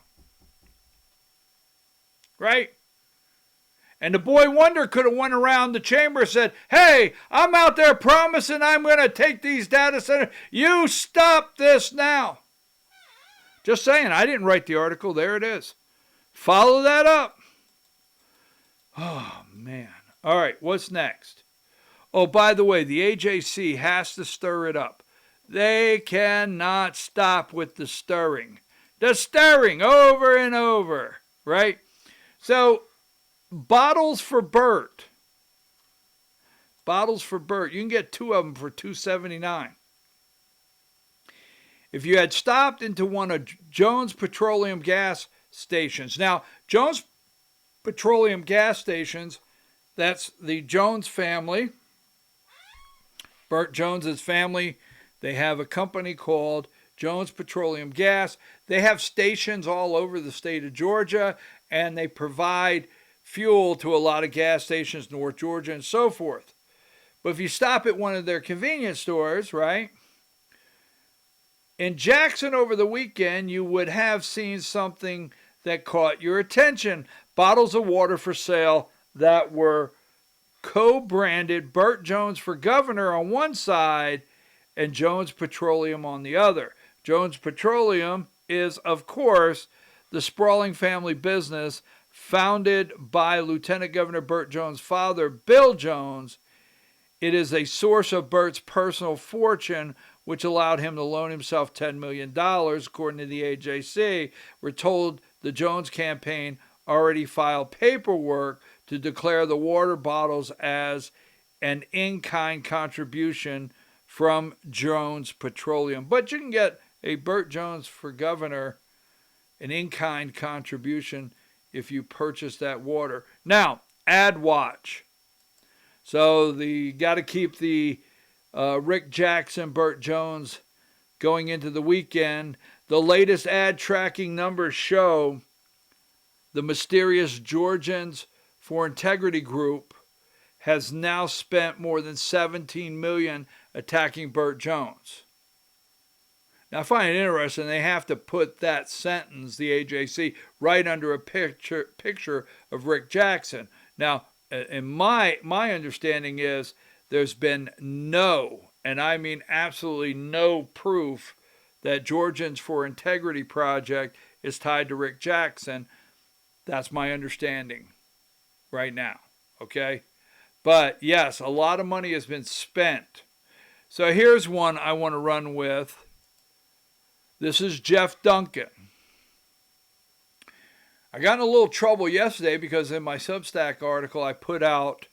Right? And the boy wonder could have went around the chamber and said, hey, I'm out there promising I'm going to take these data centers. You stop this now. Just saying, I didn't write the article. There it is. Follow that up. Oh, man. All right, what's next? Oh, by the way, the AJC has to stir it up. They cannot stop with the stirring. The stirring over and over, right? So, bottles for Burt. Bottles for Burt. You can get 2 of them for $2.79. If you had stopped into one of Jones Petroleum gas stations. Now, Jones Petroleum gas stations, that's the Jones family. Burt Jones's family, they have a company called Jones Petroleum Gas. They have stations all over the state of Georgia, and they provide fuel to a lot of gas stations, North Georgia, and so forth. But if you stop at one of their convenience stores, right, in Jackson over the weekend, you would have seen something that caught your attention. Bottles of water for sale that were co-branded Burt Jones for Governor on one side and Jones Petroleum on the other. Jones Petroleum is, of course, the sprawling family business founded by Lieutenant Governor Burt Jones' father, Bill Jones. It is a source of Burt's personal fortune, which allowed him to loan himself $10 million, according to the AJC. We're told the Jones campaign already filed paperwork to declare the water bottles as an in-kind contribution from Jones Petroleum. But you can get a Burt Jones for Governor, an in-kind contribution, if you purchase that water. Now, ad watch. So you got to keep the Rick Jackson, Burt Jones going into the weekend. The latest ad tracking numbers show the mysterious Georgians for Integrity Group has now spent more than $17 million attacking Burt Jones. Now, I find it interesting they have to put that sentence, the AJC, right under a picture of Rick Jackson. Now, in my understanding is there's been no, and I mean absolutely no proof that Georgians for Integrity project is tied to Rick Jackson. That's my understanding right now, okay? But yes, a lot of money has been spent. So here's one I want to run with. This is Jeff Duncan. I got in a little trouble yesterday because in my Substack article I put out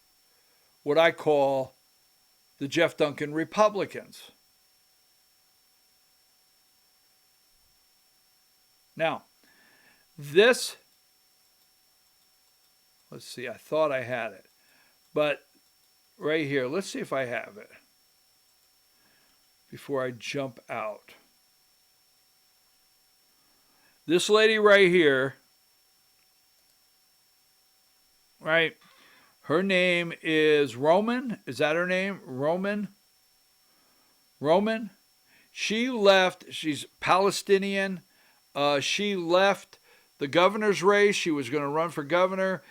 what I call the Jeff Duncan Republicans. Now, this, let's see, I thought I had it. But right here, let's see if I have it before I jump out. This lady right here, right? Her name is Roman. Is that her name? Roman? She left. She's Palestinian. She left the governor's race. She was going to run for governor.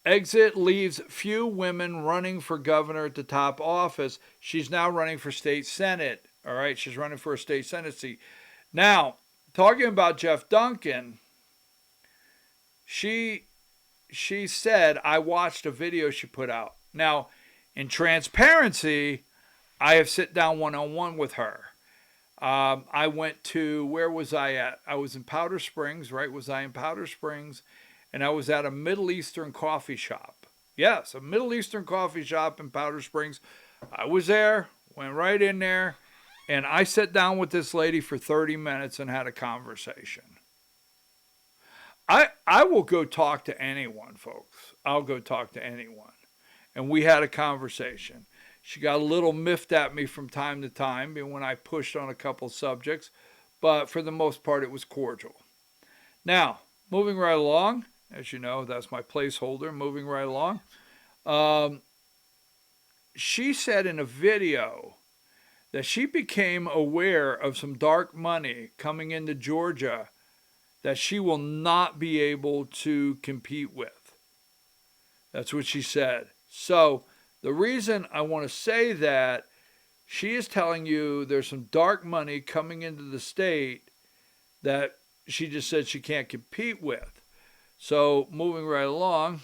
Exit leaves few women running for governor at the top office. She's now running for state senate. All right, she's running for a state senate seat. Now, talking about Jeff Duncan, she said, I watched a video she put out. Now, in transparency, I have sit down one-on-one with her. I went to, where was I at? I was in Powder Springs, right? Was I in Powder Springs? And I was at a Middle Eastern coffee shop. Yes, a Middle Eastern coffee shop in Powder Springs. I was there, went right in there, and I sat down with this lady for 30 minutes and had a conversation. I will go talk to anyone, folks. I'll go talk to anyone. And we had a conversation. She got a little miffed at me from time to time when I pushed on a couple subjects, but for the most part, it was cordial. Now, moving right along, as you know, that's my placeholder, moving right along. She said in a video that she became aware of some dark money coming into Georgia that she will not be able to compete with. That's what she said. So the reason I want to say that, she is telling you there's some dark money coming into the state that she just said she can't compete with. So moving right along,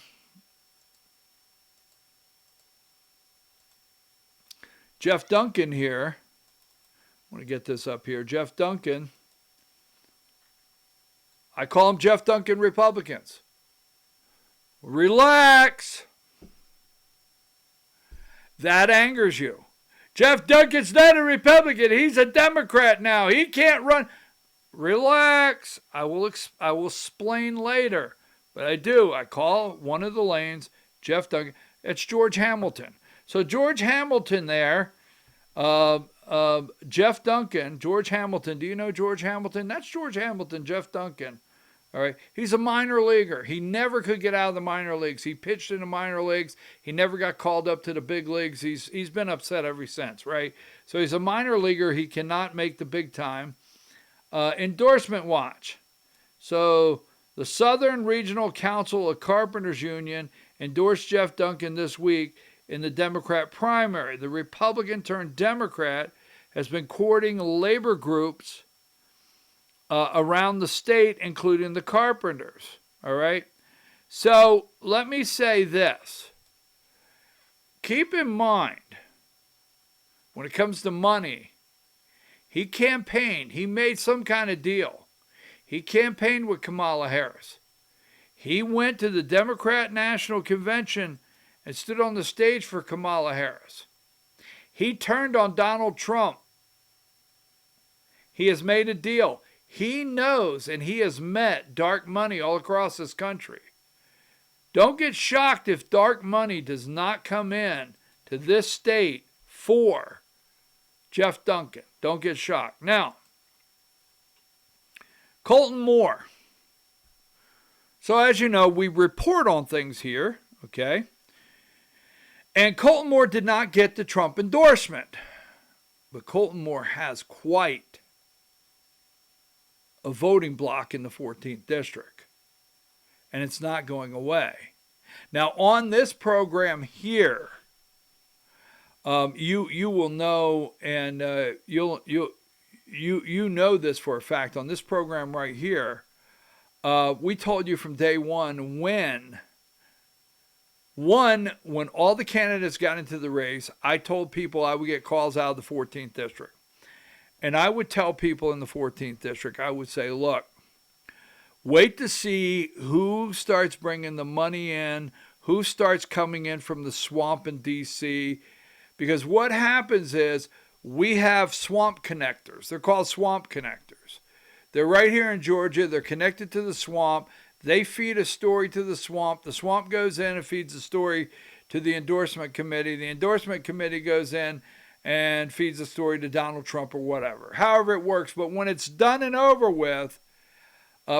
Jeff Duncan here, I want to get this up here. Jeff Duncan, I call him Jeff Duncan Republicans. Relax. That angers you. Jeff Duncan's not a Republican. He's a Democrat now. He can't run. Relax. I will explain later. But I do. I call one of the lanes Jeff Duncan. It's George Hamilton. So George Hamilton there, Jeff Duncan, George Hamilton. Do you know George Hamilton? That's George Hamilton, Jeff Duncan. All right. He's a minor leaguer. He never could get out of the minor leagues. He pitched in the minor leagues. He never got called up to the big leagues. He's been upset ever since, right? So he's a minor leaguer. He cannot make the big time. Endorsement watch. So the Southern Regional Council of Carpenters Union endorsed Jeff Duncan this week in the Democrat primary. The Republican turned Democrat has been courting labor groups around the state, including the carpenters. All right. So let me say this. Keep in mind, when it comes to money, he campaigned. He made some kind of deal. He campaigned with Kamala Harris. He went to the Democrat National Convention and stood on the stage for Kamala Harris. He turned on Donald Trump. He has made a deal. He knows and he has met dark money all across this country. Don't get shocked if dark money does not come in to this state for Jeff Duncan. Don't get shocked. Now, Colton Moore. So as you know, we report on things here, okay? And Colton Moore did not get the Trump endorsement. But Colton Moore has quite a voting block in the 14th District. And it's not going away. Now, on this program here, you will know, and you know this for a fact. On this program right here, we told you from day one when all the candidates got into the race, I told people I would get calls out of the 14th District. And I would tell people in the 14th District, I would say, look, wait to see who starts bringing the money in, who starts coming in from the swamp in D.C., because what happens is we have swamp connectors. They're called swamp connectors. They're right here in Georgia. They're connected to the swamp. They feed a story to the swamp. The swamp goes in and feeds a story to the endorsement committee. The endorsement committee goes in and feeds a story to Donald Trump or whatever. However it works. But when it's done and over with,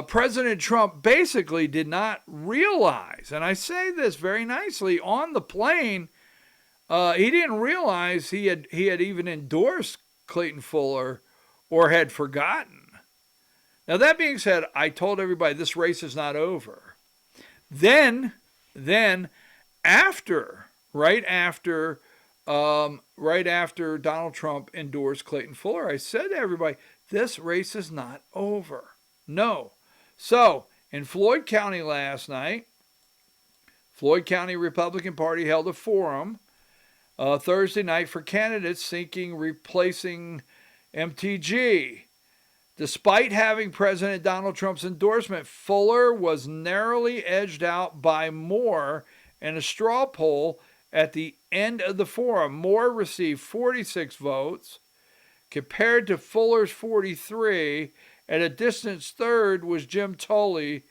President Trump basically did not realize, and I say this very nicely, on the plane, he didn't realize he had even endorsed Clayton Fuller or had forgotten. Now, that being said, I told everybody this race is not over. Then right after Donald Trump endorsed Clayton Fuller, I said to everybody, this race is not over. No. So, in Floyd County last night, Floyd County Republican Party held a forum Thursday night for candidates seeking replacing MTG. Despite having President Donald Trump's endorsement, Fuller was narrowly edged out by Moore in a straw poll at the end of the forum. Moore received 46 votes compared to Fuller's 43. At a distance third was Jim Tolley.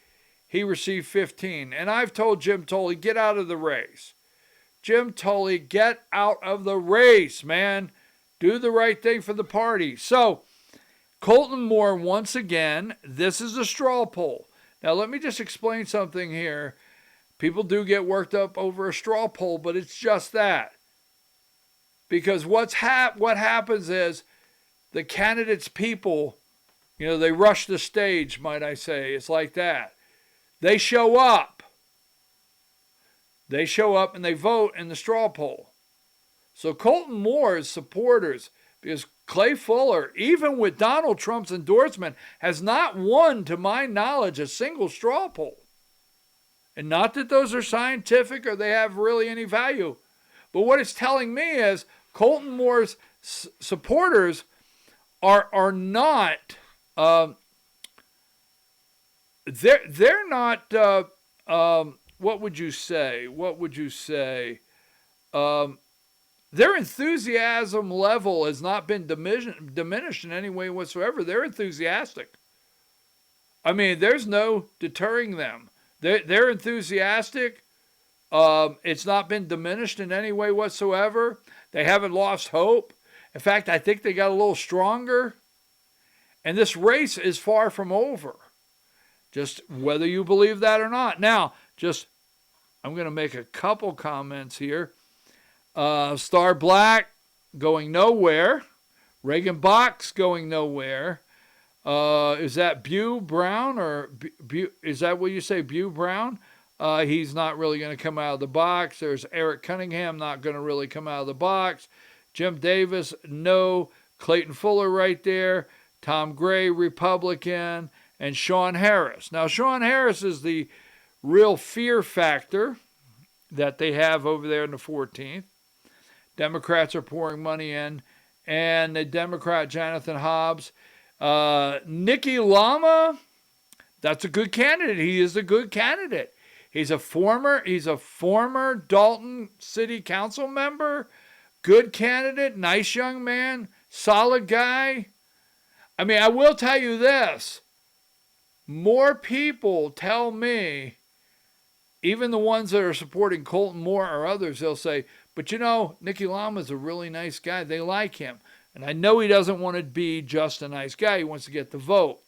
He received 15. And I've told Jim Tolley, get out of the race. Jim Tolley, get out of the race, man. Do the right thing for the party. So, Colton Moore, once again, this is a straw poll. Now, let me just explain something here. People do get worked up over a straw poll, but it's just that. Because what happens is the candidates' people, they rush the stage, might I say. It's like that. They show up. They show up and they vote in the straw poll. So Colton Moore's supporters, because Clay Fuller, even with Donald Trump's endorsement, has not won, to my knowledge, a single straw poll. And not that those are scientific or they have really any value. But what it's telling me is Colton Moore's supporters are not, they're not, what would you say? Their enthusiasm level has not been diminished in any way whatsoever. They're enthusiastic. I mean, there's no deterring them. They're enthusiastic. It's not been diminished in any way whatsoever. They haven't lost hope. In fact, I think they got a little stronger. And this race is far from over. Just whether you believe that or not. Now, I'm going to make a couple comments here. Star Black going nowhere. Reagan Box going nowhere. Is that Bew Brown or is that what you say, Bew Brown? He's not really going to come out of the box. There's Eric Cunningham not going to really come out of the box. Jim Davis, no. Clayton Fuller right there. Tom Gray, Republican. And Sean Harris. Now, Sean Harris is the real fear factor that they have over there in the 14th. Democrats are pouring money in. And the Democrat, Jonathan Hobbs. Nikki Lama, that's a good candidate. He is a good candidate. He's a former Dalton City Council member. Good candidate, nice young man, solid guy. I mean, I will tell you this. More people tell me, even the ones that are supporting Colton Moore or others, they'll say, but you know, Nikki Lama's a really nice guy. They like him. And I know he doesn't want to be just a nice guy. He wants to get the vote.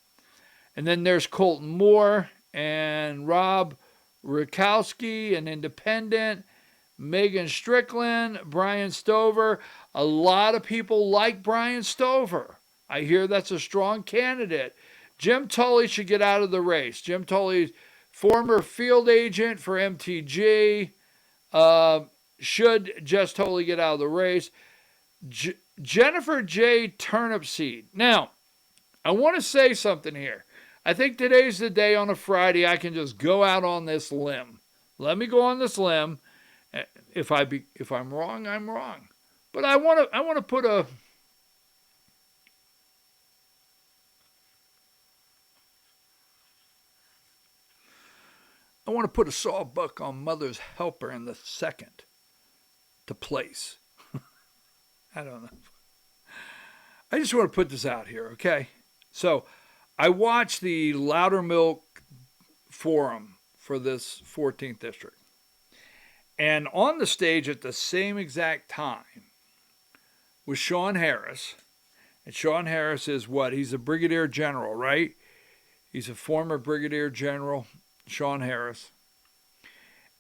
And then there's Colton Moore and Rob Rakowski, an independent, Megan Strickland, Brian Stover. A lot of people like Brian Stover. I hear that's a strong candidate. Jim Tully should get out of the race. Jim Tully, former field agent for MTG, should just totally get out of the race. Jennifer J. Turnipseed. Now, I want to say something here. I think today's the day on a Friday I can just go out on this limb. Let me go on this limb. If I'm wrong, I'm wrong. But I want to put a sawbuck on Mother's Helper in the second to place. I don't know. I just want to put this out here, okay? So I watched the Loudermilk Forum for this 14th district. And on the stage at the same exact time was Sean Harris. And Sean Harris is what? He's a brigadier general, right? He's a former brigadier general, Sean Harris.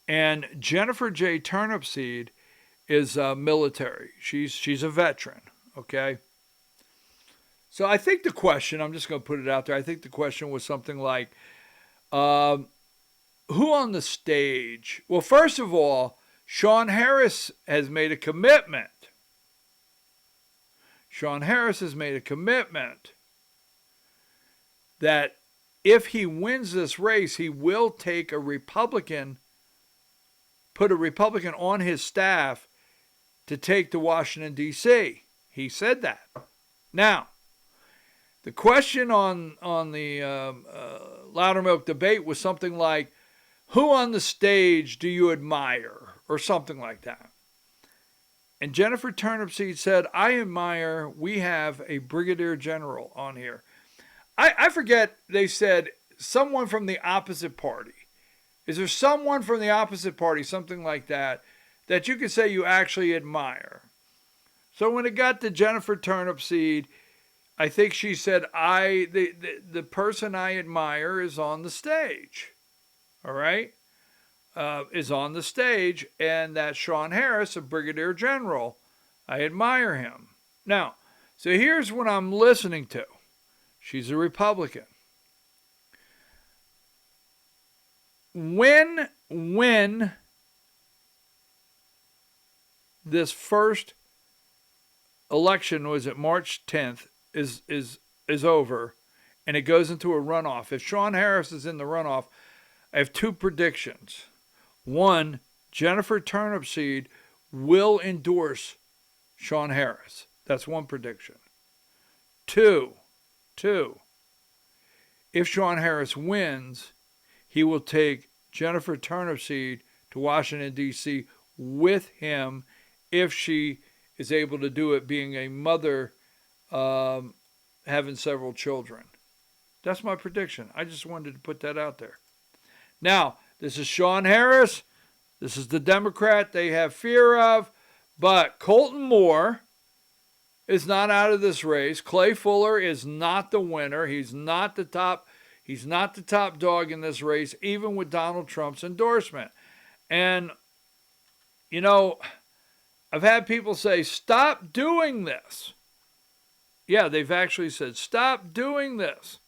And Jennifer J. Turnipseed is military. She's a veteran, okay? So I think the question, I'm just going to put it out there, I think the question was something like, who on the stage? Well, first of all, Sean Harris has made a commitment. Sean Harris has made a commitment that if he wins this race, he will take a Republican, put a Republican on his staff to take to Washington, D.C. He said that. Now, the question on the Loudermilk debate was something like, who on the stage do you admire? Or something like that. And Jennifer Turnipseed said, we have a brigadier general on here. I forget, they said, someone from the opposite party. Is there someone from the opposite party, something like that, that you could say you actually admire? So when it got to Jennifer Turnipseed, I think she said, the person I admire is on the stage. All right? Is on the stage, and that's Sean Harris, a brigadier general. I admire him. Now, so here's what I'm listening to. She's a Republican. When this first election, was it March 10th, is over, and it goes into a runoff, if Sean Harris is in the runoff, I have two predictions. One, Jennifer Turnipseed will endorse Sean Harris. That's one prediction. Two, if Sean Harris wins, he will take Jennifer Turnipseed to Washington, D.C. with him if she is able to do it, being a mother, having several children. That's my prediction. I just wanted to put that out there. Now, this is Sean Harris. This is the Democrat they have fear of. But Colton Moore is not out of this race. Clay Fuller is not the winner. He's not the top dog in this race, even with Donald Trump's endorsement. And, you know, I've had people say, stop doing this. Yeah, they've actually said, stop doing this.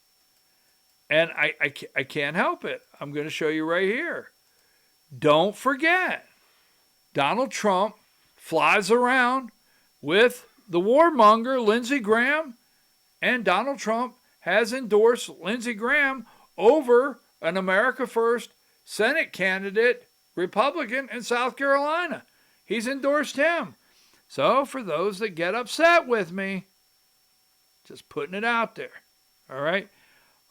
And I can't help it. I'm going to show you right here. Don't forget, Donald Trump flies around with the warmonger, Lindsey Graham, and Donald Trump has endorsed Lindsey Graham over an America First Senate candidate, Republican in South Carolina. He's endorsed him. So for those that get upset with me, just putting it out there. All right?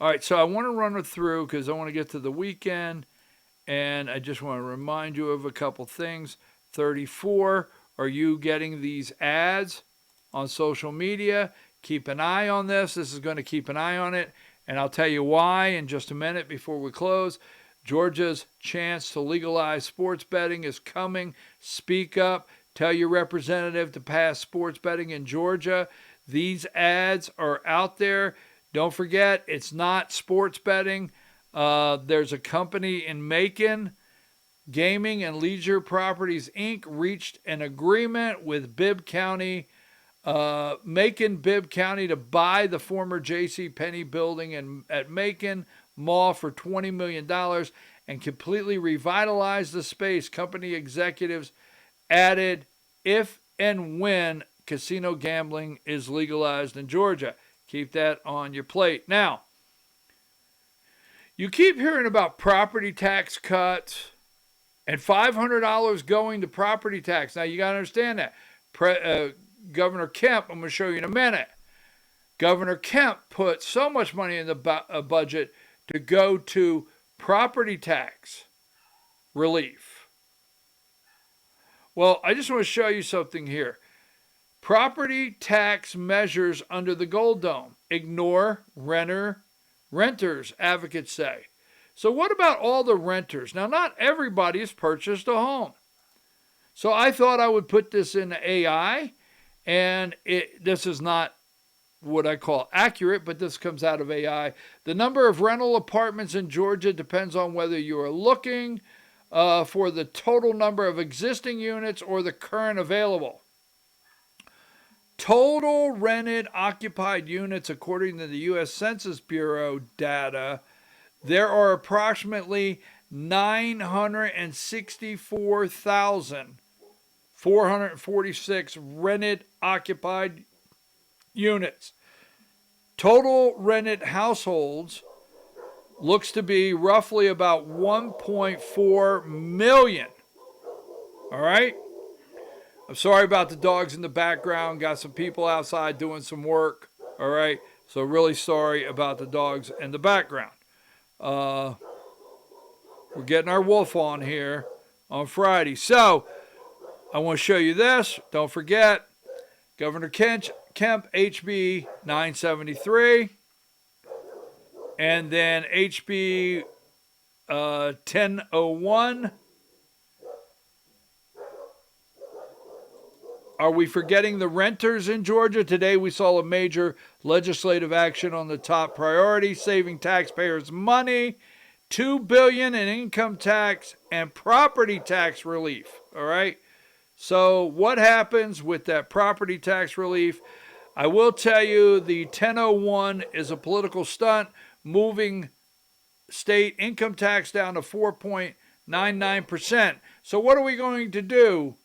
All right, so I want to run it through because I want to get to the weekend, and I just want to remind you of a couple things. 34, are you getting these ads on social media? Keep an eye on this. This is going to keep an eye on it, and I'll tell you why in just a minute before we close. Georgia's chance to legalize sports betting is coming. Speak up. Tell your representative to pass sports betting in Georgia. These ads are out there. Don't forget, it's not sports betting. There's a company in Macon, Gaming and Leisure Properties, Inc., reached an agreement with Bibb County, Macon Bibb County, to buy the former J.C. Penney building at Macon Mall for $20 million and completely revitalize the space. Company executives added, if and when casino gambling is legalized in Georgia. Keep that on your plate. Now, you keep hearing about property tax cuts and $500 going to property tax. Now, you got to understand that. Governor Kemp, I'm going to show you in a minute. Governor Kemp put so much money in the budget to go to property tax relief. Well, I just want to show you something here. Property tax measures under the Gold Dome ignore renters, advocates say. So what about all the renters? Now, not everybody has purchased a home. So I thought I would put this in AI, and this is not what I call accurate, but this comes out of AI. The number of rental apartments in Georgia depends on whether you are looking for the total number of existing units or the current available. Total rented occupied units, according to the U.S. Census Bureau data, there are approximately 964,446 rented occupied units. Total rented households looks to be roughly about 1.4 million. All right? I'm sorry about the dogs in the background. Got some people outside doing some work. All right? So really sorry about the dogs in the background. We're getting our wolf on here on Friday. So I want to show you this. Don't forget, Governor Kemp, HB 973, and then HB 1001. Are we forgetting the renters in Georgia? Today we saw a major legislative action on the top priority, saving taxpayers money, $2 billion in income tax and property tax relief. All right. So what happens with that property tax relief? I will tell you the 1001 is a political stunt, moving state income tax down to 4.99%. So what are we going to do?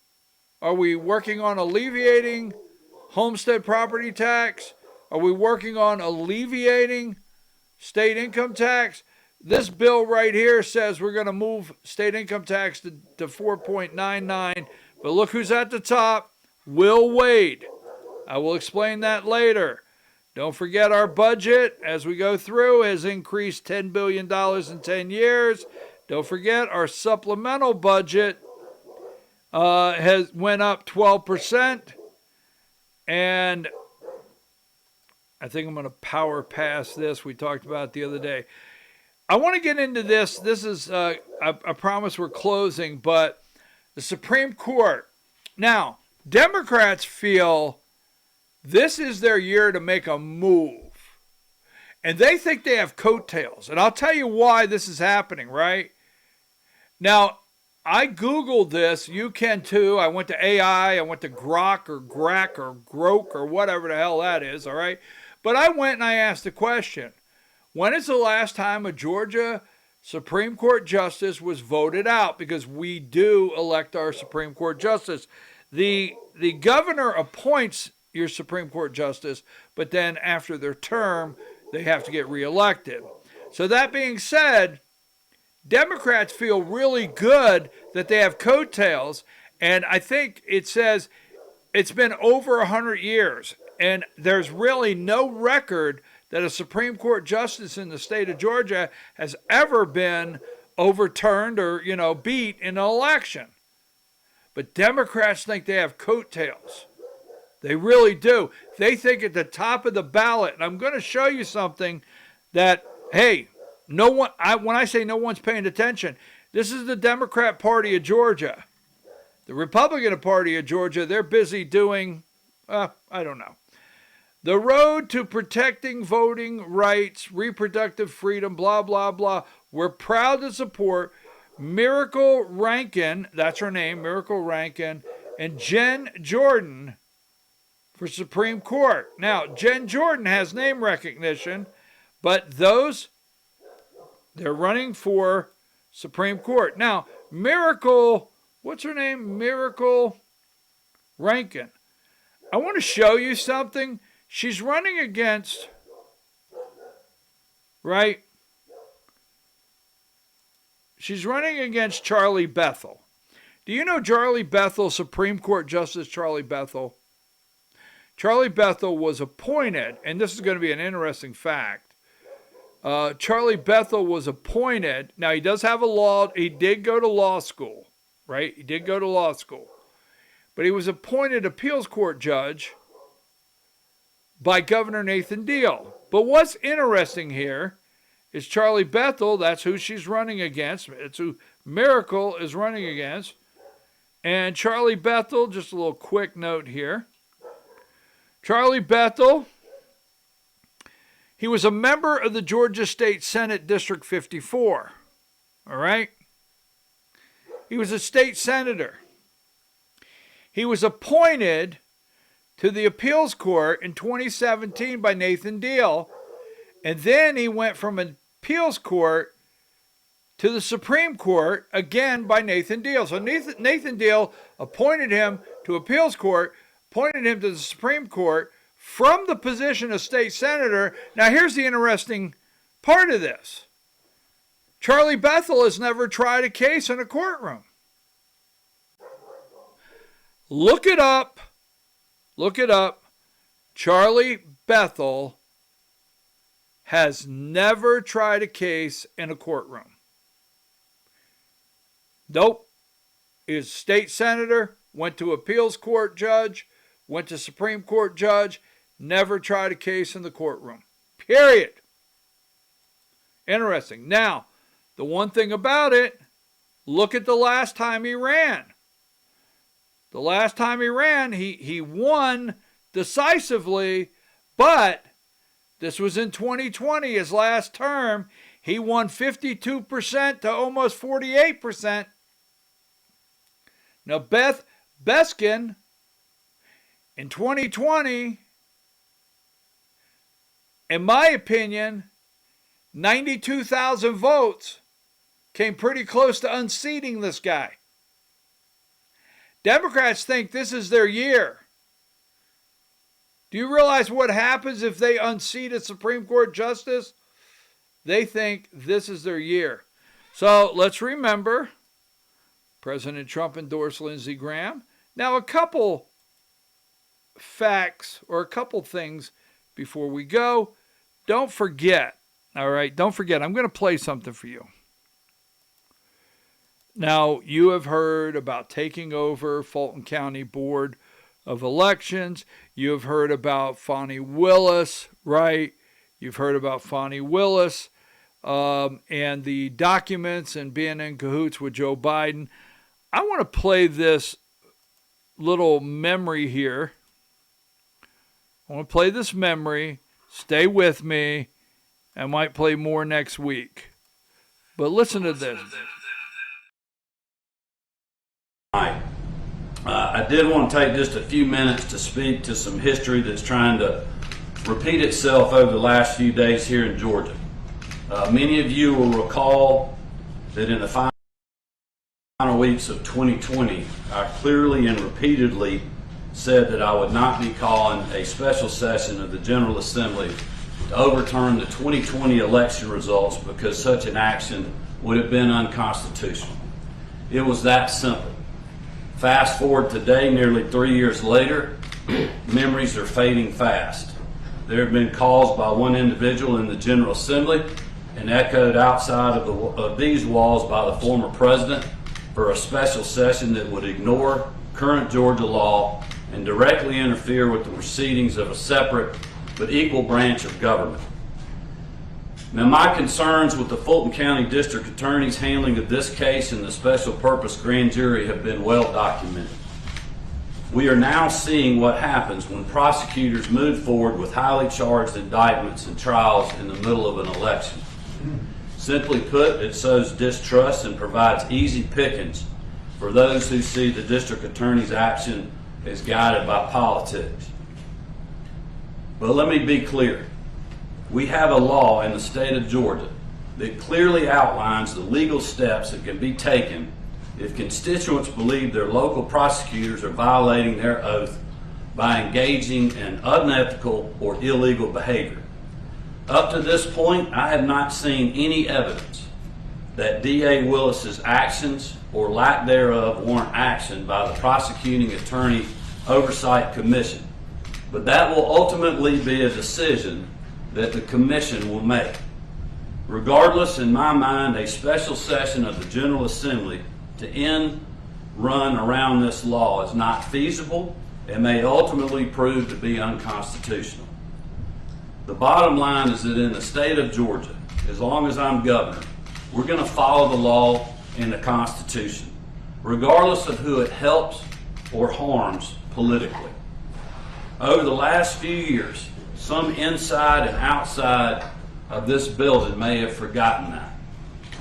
Are we working on alleviating homestead property tax? Are we working on alleviating state income tax? This bill right here says we're going to move state income tax to 4.99. But look who's at the top. Will Wade. I will explain that later. Don't forget our budget, as we go through, has increased $10 billion in 10 years. Don't forget our supplemental budget has went up 12%. And I think I'm going to power past this. We talked about it the other day. I want to get into this. This is, I promise we're closing, but the Supreme Court. Now, Democrats feel This is their year to make a move. And they think they have coattails. And I'll tell you why this is happening, right? Now, I Googled this. You can too. I went to AI. I went to Grok or Grack or Grok or whatever the hell that is, all right? But I went and I asked the question, when is the last time a Georgia Supreme Court justice was voted out? Because we do elect our Supreme Court justice. The governor appoints your Supreme Court justice, but then after their term, they have to get reelected. So that being said, Democrats feel really good that they have coattails, and I think it says it's been over 100 years, and there's really no record that a Supreme Court justice in the state of Georgia has ever been overturned or, beat in an election. But Democrats think they have coattails. They really do. They think at the top of the ballot, and I'm going to show you something that, hey, no one. When I say no one's paying attention, this is the Democrat Party of Georgia. The Republican Party of Georgia, they're busy doing, I don't know. The road to protecting voting rights, reproductive freedom, blah, blah, blah. We're proud to support Miracle Rankin, that's her name, Miracle Rankin, and Jen Jordan for Supreme Court. Now, Jen Jordan has name recognition, but they're running for Supreme Court. Now, Miracle, what's her name? Miracle Rankin. I want to show you something. She's running against, right? She's running against Charlie Bethel. Do you know Charlie Bethel, Supreme Court Justice Charlie Bethel? Charlie Bethel was appointed, and this is going to be an interesting fact. Charlie Bethel was appointed. Now, he does have he did go to law school, right? He did go to law school. But he was appointed appeals court judge by Governor Nathan Deal. But what's interesting here is Charlie Bethel, that's who she's running against. It's who Miracle is running against. And Charlie Bethel, just a little quick note here. Charlie Bethel, he was a member of the Georgia State Senate District 54. All right? He was a state senator. He was appointed to the appeals court in 2017 by Nathan Deal, and then he went from an appeals court to the Supreme Court, again by Nathan Deal. So Nathan Deal appointed him to appeals court, appointed him to the Supreme Court from the position of state senator. Now here's the interesting part of this. Charlie Bethel has never tried a case in a courtroom. Look it up. Look it up. Charlie Bethel has never tried a case in a courtroom. Nope. Is state senator, went to appeals court judge, went to Supreme Court judge, never tried a case in the courtroom. Period. Interesting. Now, the one thing about it, look at the last time he ran. The last time he ran, he won decisively, but this was in 2020, his last term. He won 52% to almost 48%. Now, Beth Beskin, in 2020, in my opinion, 92,000 votes came pretty close to unseating this guy. Democrats think this is their year. Do you realize what happens if they unseat a Supreme Court justice? They think this is their year. So let's remember, President Trump endorsed Lindsey Graham. Now, a couple facts or a couple things before we go. Don't forget, all right, don't forget, I'm going to play something for you. Now, you have heard about taking over Fulton County Board of Elections. You have heard about Fani Willis, right? You've heard about Fani Willis and the documents and being in cahoots with Joe Biden. I want to play this little memory here. I want to play this memory. Stay with me. I might play more next week. But listen to this. I did want to take just a few minutes to speak to some history that's trying to repeat itself over the last few days here in Georgia. Many of you will recall that in the final weeks of 2020, I clearly and repeatedly said that I would not be calling a special session of the General Assembly to overturn the 2020 election results because such an action would have been unconstitutional. It was that simple. Fast forward today, nearly 3 years later, memories are fading fast. There have been calls by one individual in the General Assembly and echoed outside of these walls by the former president for a special session that would ignore current Georgia law and directly interfere with the proceedings of a separate but equal branch of government. Now, my concerns with the Fulton County District Attorney's handling of this case and the special purpose grand jury have been well documented. We are now seeing what happens when prosecutors move forward with highly charged indictments and trials in the middle of an election. Simply put, it sows distrust and provides easy pickings for those who see the district attorney's action as guided by politics. But let me be clear. We have a law in the state of Georgia that clearly outlines the legal steps that can be taken if constituents believe their local prosecutors are violating their oath by engaging in unethical or illegal behavior. Up to this point, I have not seen any evidence that DA Willis's actions or lack thereof warrant action by the Prosecuting Attorney Oversight Commission. But that will ultimately be a decision that the Commission will make. Regardless, in my mind, a special session of the General Assembly to end run around this law is not feasible and may ultimately prove to be unconstitutional. The bottom line is that in the state of Georgia, as long as I'm governor, we're going to follow the law and the Constitution, regardless of who it helps or harms politically. Over the last few years, some inside and outside of this building may have forgotten that,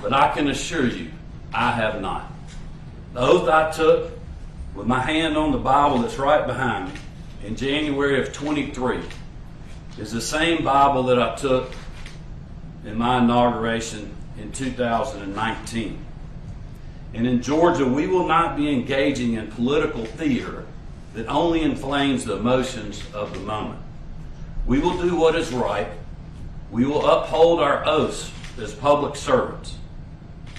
but I can assure you, I have not. The oath I took with my hand on the Bible that's right behind me in January of 23 is the same Bible that I took in my inauguration in 2019. And in Georgia, we will not be engaging in political theater that only inflames the emotions of the moment. We will do what is right. We will uphold our oaths as public servants.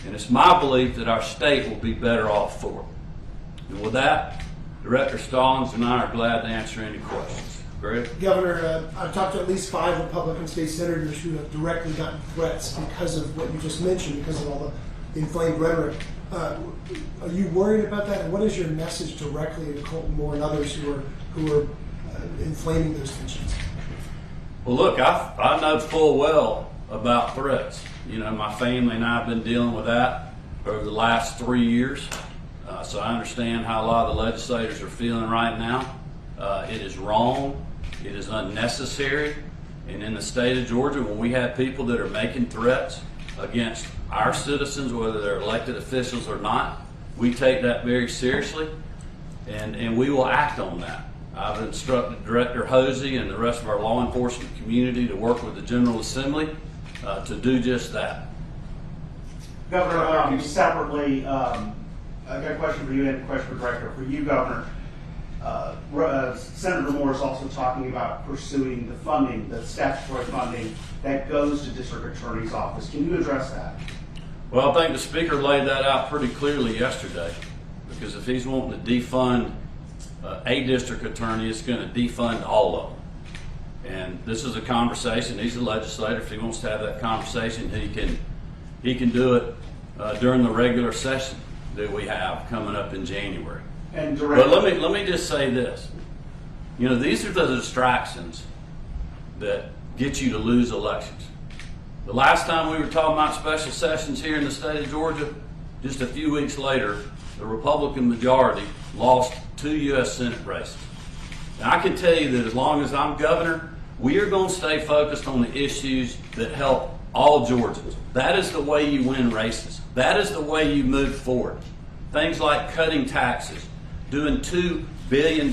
And it's my belief that our state will be better off for it. And with that, Director Stallings and I are glad to answer any questions. Greg? Governor, I've talked to at least 5 Republican state senators who have directly gotten threats because of what you just mentioned, because of all the inflamed rhetoric. Are you worried about that? And what is your message directly to Colton Moore and others who are inflaming those tensions? Well, look, I know full well about threats. You know, my family and I have been dealing with that over the last 3 years. So I understand how a lot of the legislators are feeling right now. It is wrong. It is unnecessary. And in the state of Georgia, when we have people that are making threats against our citizens, whether they're elected officials or not, we take that very seriously, and we will act on that. I've instructed Director Hosey and the rest of our law enforcement community to work with the General Assembly to do just that. Governor, separately, I got a question for you and a question for Director. For you, Governor, Senator Moore is also talking about pursuing the funding, the statutory funding that goes to District Attorney's Office. Can you address that? Well, I think the Speaker laid that out pretty clearly yesterday, because if he's wanting to defund a district attorney, it's going to defund all of them. And this is a conversation. He's a legislator. If he wants to have that conversation, he can do it during the regular session that we have coming up in January. And but let me just say this. You know, these are the distractions that get you to lose elections. The last time we were talking about special sessions here in the state of Georgia, just a few weeks later, the Republican majority lost 2 U.S. Senate races. And I can tell you that as long as I'm governor, we are going to stay focused on the issues that help all Georgians. That is the way you win races. That is the way you move forward. Things like cutting taxes, doing $2 billion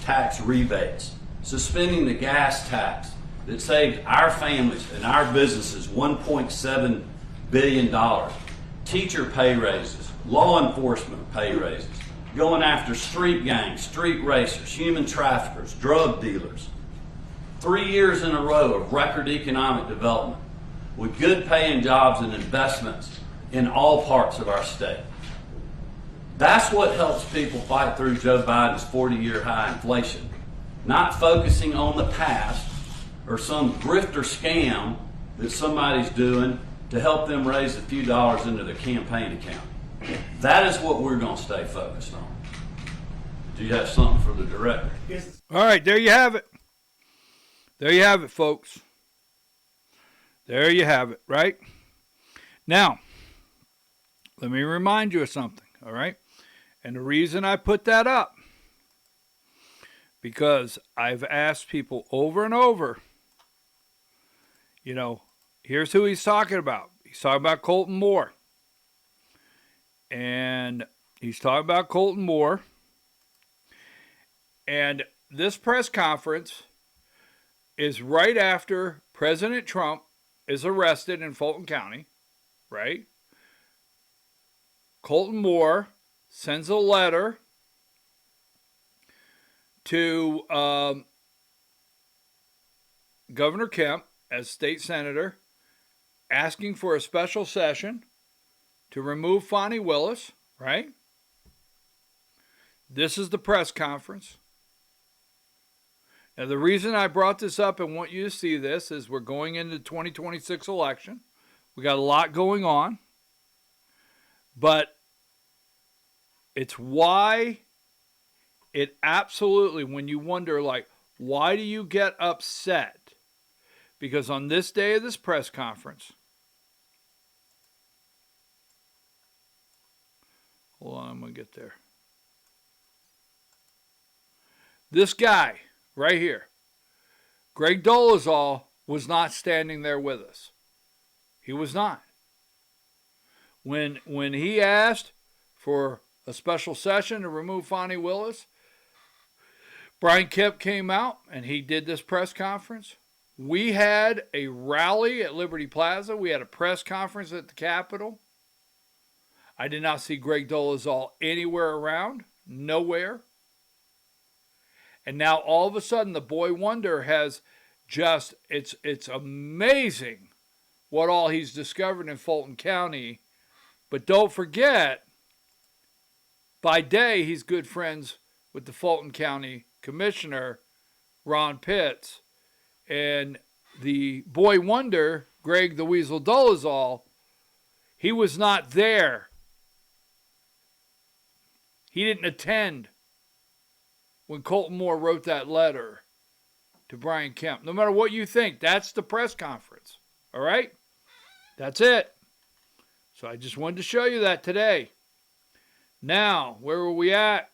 tax rebates, suspending the gas tax that saved our families and our businesses $1.7 billion, teacher pay raises, law enforcement pay raises, going after street gangs, street racers, human traffickers, drug dealers. 3 years in a row of record economic development with good paying jobs and investments in all parts of our state. That's what helps people fight through Joe Biden's 40-year high inflation, not focusing on the past or some grifter scam that somebody's doing to help them raise a few dollars into their campaign account. That is what we're going to stay focused on. Do you have something for the director? All right, there you have it. There you have it, folks. There you have it, right? Now, let me remind you of something, all right? And the reason I put that up, because I've asked people over and over, you know, here's who he's talking about. He's talking about Colton Moore. And he's talking about Colton Moore. And this press conference is right after President Trump is arrested in Fulton County, right? Colton Moore sends a letter to Governor Kemp as state senator asking for a special session to remove Fonnie Willis, right? This is the press conference. Now, the reason I brought this up and want you to see this is we're going into the 2026 election. We got a lot going on. But it's why it absolutely, when you wonder, like, why do you get upset? Because on this day of this press conference, hold on, I'm going to get there. This guy right here, Greg Dolezal, was not standing there with us. He was not. When he asked for a special session to remove Fonnie Willis, Brian Kemp came out and he did this press conference. We had a rally at Liberty Plaza. We had a press conference at the Capitol. I did not see Greg Dolezal anywhere around, nowhere. And now all of a sudden the boy wonder has just, it's amazing what all he's discovered in Fulton County. But don't forget, by day he's good friends with the Fulton County Commissioner, Ron Pitts. And the boy wonder, Greg the Weasel Dolezal, he was not there. He didn't attend when Colton Moore wrote that letter to Brian Kemp. No matter what you think, that's the press conference. All right? That's it. So I just wanted to show you that today. Now, where were we at?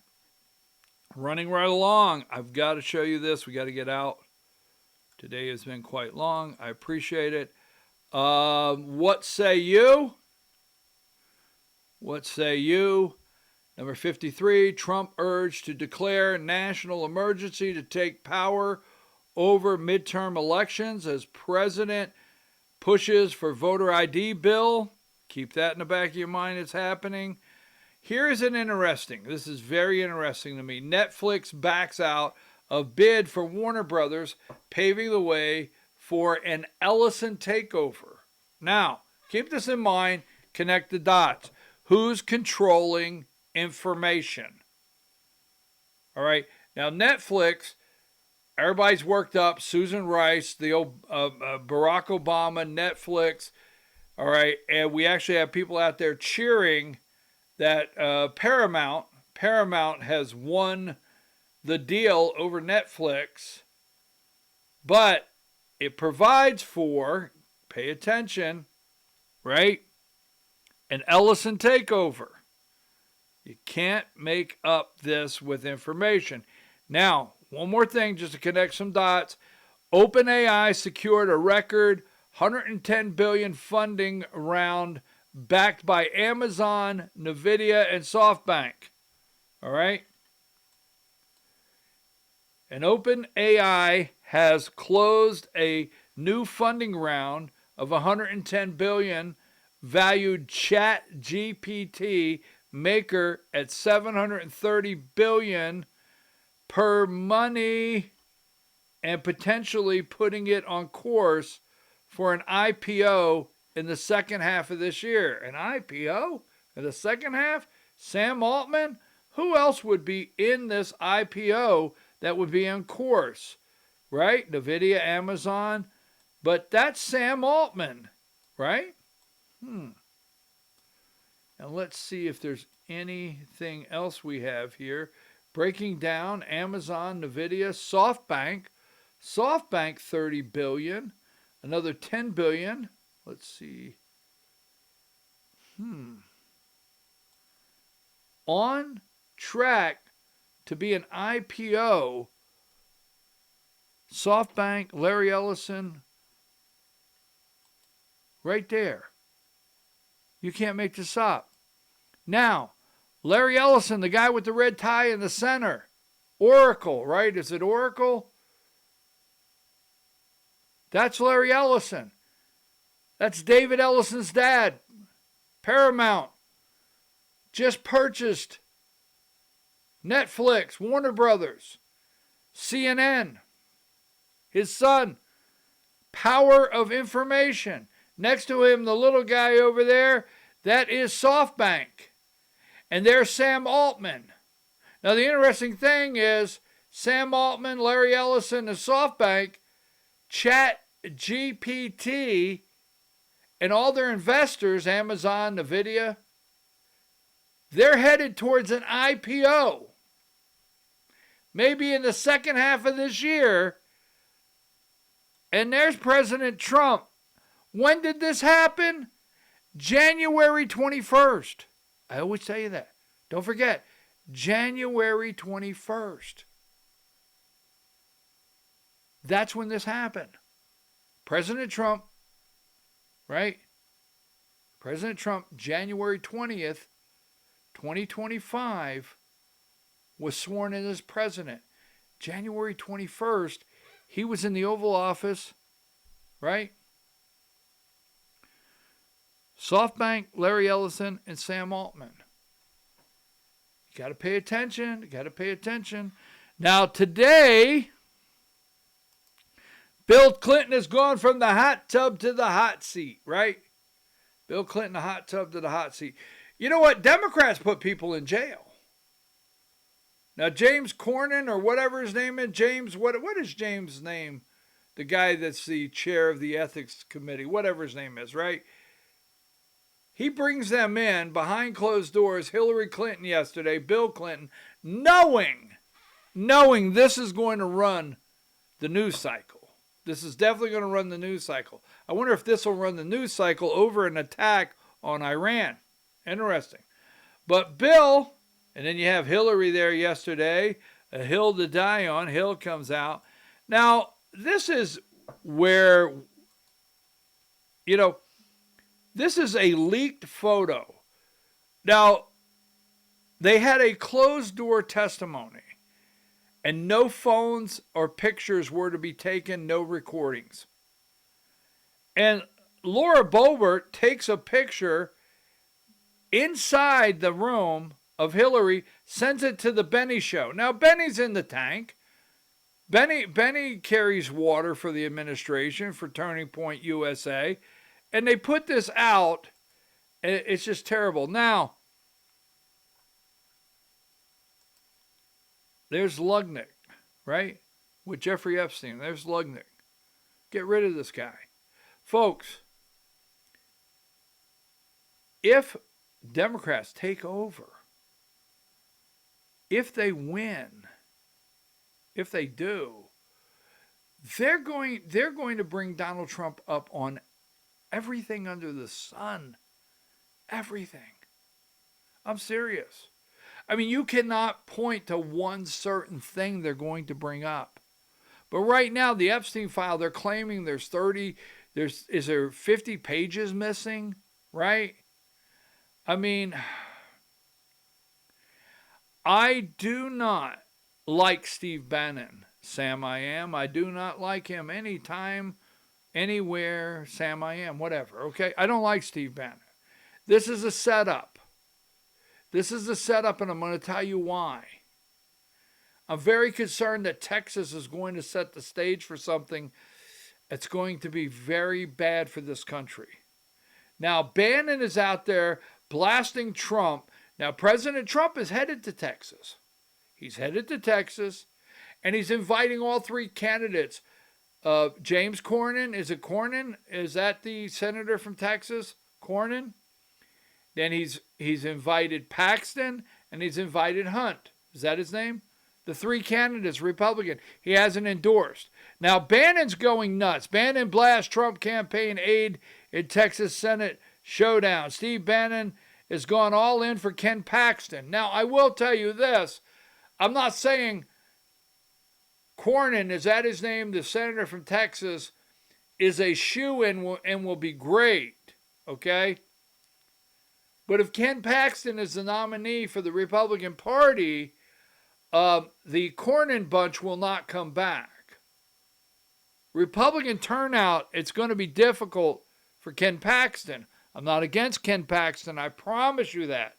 Running right along. I've got to show you this. We got to get out. Today has been quite long. I appreciate it. What say you? What say you? Number 53, Trump urged to declare national emergency to take power over midterm elections as president pushes for voter ID bill. Keep that in the back of your mind. It's happening. Here's an interesting. This is very interesting to me. Netflix backs out of bid for Warner Brothers, paving the way for an Ellison takeover. Now, keep this in mind. Connect the dots. Who's controlling information? All right. Now, Netflix, everybody's worked up. Susan Rice, the old Barack Obama, Netflix. All right. And we actually have people out there cheering that Paramount has won the deal over Netflix. But it provides for, pay attention, right, an Ellison takeover. You can't make up this with information. Now, one more thing just to connect some dots. OpenAI secured a record $110 billion funding round backed by Amazon, NVIDIA, and SoftBank. All right? And OpenAI has closed a new funding round of $110 billion valued ChatGPT maker at $730 billion per money, and potentially putting it on course for an IPO in the second half of this year. An IPO in the second half? Sam Altman? Who else would be in this IPO that would be on course? Right? NVIDIA, Amazon. But that's Sam Altman, right? And let's see if there's anything else we have here. Breaking down Amazon, NVIDIA, SoftBank. SoftBank, $30 billion. Another $10 billion. Let's see. On track to be an IPO. SoftBank, Larry Ellison. Right there. You can't make this up. Now, Larry Ellison, the guy with the red tie in the center. Oracle, right? Is it Oracle? That's Larry Ellison. That's David Ellison's dad. Paramount just purchased Netflix, Warner Brothers, CNN. His son, Power of Information. Next to him, the little guy over there, that is SoftBank. And there's Sam Altman. Now, the interesting thing is Sam Altman, Larry Ellison, and SoftBank, ChatGPT, and all their investors, Amazon, NVIDIA, they're headed towards an IPO. Maybe in the second half of this year. And there's President Trump. When did this happen? January 21st. I always tell you that. Don't forget, January 21st. That's when this happened. President Trump, right? President Trump, January 20th, 2025, was sworn in as president. January 21st, he was in the Oval Office, right? SoftBank, Larry Ellison, and Sam Altman. You got to pay attention. You got to pay attention. Now, today, Bill Clinton has gone from the hot tub to the hot seat, right? Bill Clinton, the hot tub to the hot seat. You know what? Democrats put people in jail. Now, James Cornyn, or whatever his name is, James, what is James' name? The guy that's the chair of the ethics committee, whatever his name is, right? He brings them in behind closed doors, Hillary Clinton yesterday, Bill Clinton, knowing this is going to run the news cycle. This is definitely going to run the news cycle. I wonder if this will run the news cycle over an attack on Iran. Interesting. But Bill, and then you have Hillary there yesterday, a hill to die on. Hill comes out. Now, this is where, this is a leaked photo. Now, they had a closed-door testimony, and no phones or pictures were to be taken, no recordings. And Laura Boebert takes a picture inside the room of Hillary, sends it to the Benny show. Now, Benny's in the tank. Benny carries water for the administration, for Turning Point USA. And they put this out, and it's just terrible. Now, there's Lugnick, right? With Jeffrey Epstein. There's Lugnick. Get rid of this guy. Folks, if Democrats take over, if they win, if they do, they're going to bring Donald Trump up on everything under the sun. Everything. I'm serious. I mean, you cannot point to one certain thing they're going to bring up. But right now, the Epstein file, they're claiming is there 50 pages missing, right? I mean, I do not like Steve Bannon, Sam I am. I do not like him anytime, anywhere, Sam I am, whatever, okay? I don't like Steve Bannon. This is a setup. This is a setup, and I'm going to tell you why. I'm very concerned that Texas is going to set the stage for something that's going to be very bad for this country. Now, Bannon is out there blasting Trump. Now, President Trump is headed to Texas. He's headed to Texas, and he's inviting all three candidates. James Cornyn, is it Cornyn? Is that the senator from Texas? Cornyn? Then he's invited Paxton, and he's invited Hunt. Is that his name? The three candidates, Republican. He hasn't endorsed. Now, Bannon's going nuts. Bannon blasts Trump campaign aide in Texas Senate showdown. Steve Bannon has gone all in for Ken Paxton. Now, I will tell you this. I'm not saying Cornyn, is that his name, the senator from Texas, is a shoo-in and will be great, okay? But if Ken Paxton is the nominee for the Republican Party, the Cornyn bunch will not come back. Republican turnout, it's going to be difficult for Ken Paxton. I'm not against Ken Paxton, I promise you that.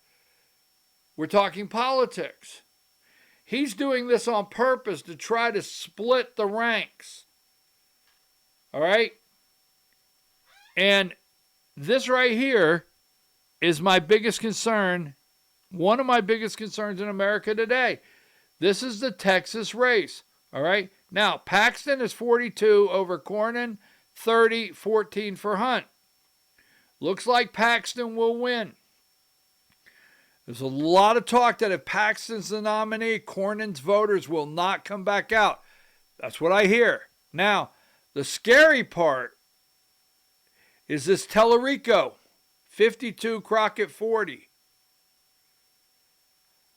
We're talking politics. He's doing this on purpose to try to split the ranks. All right? And this right here is my biggest concern, one of my biggest concerns in America today. This is the Texas race. All right? Now, Paxton is 42 over Cornyn, 30, 14 for Hunt. Looks like Paxton will win. There's a lot of talk that if Paxton's the nominee, Cornyn's voters will not come back out. That's what I hear. Now, the scary part is this Tellerico, 52, Crockett 40.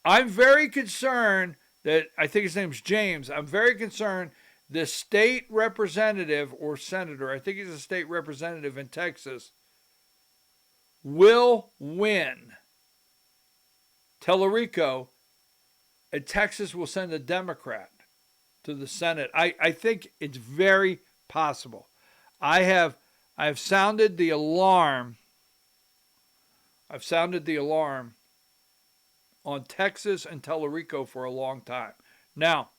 I'm very concerned that, I think his name's James, I'm very concerned the state representative or senator, I think he's a state representative in Texas, will win Tellerico, and Texas will send a Democrat to the Senate. I think it's very possible. I have sounded the alarm. I've sounded the alarm on Texas and Tellerico for a long time. Now,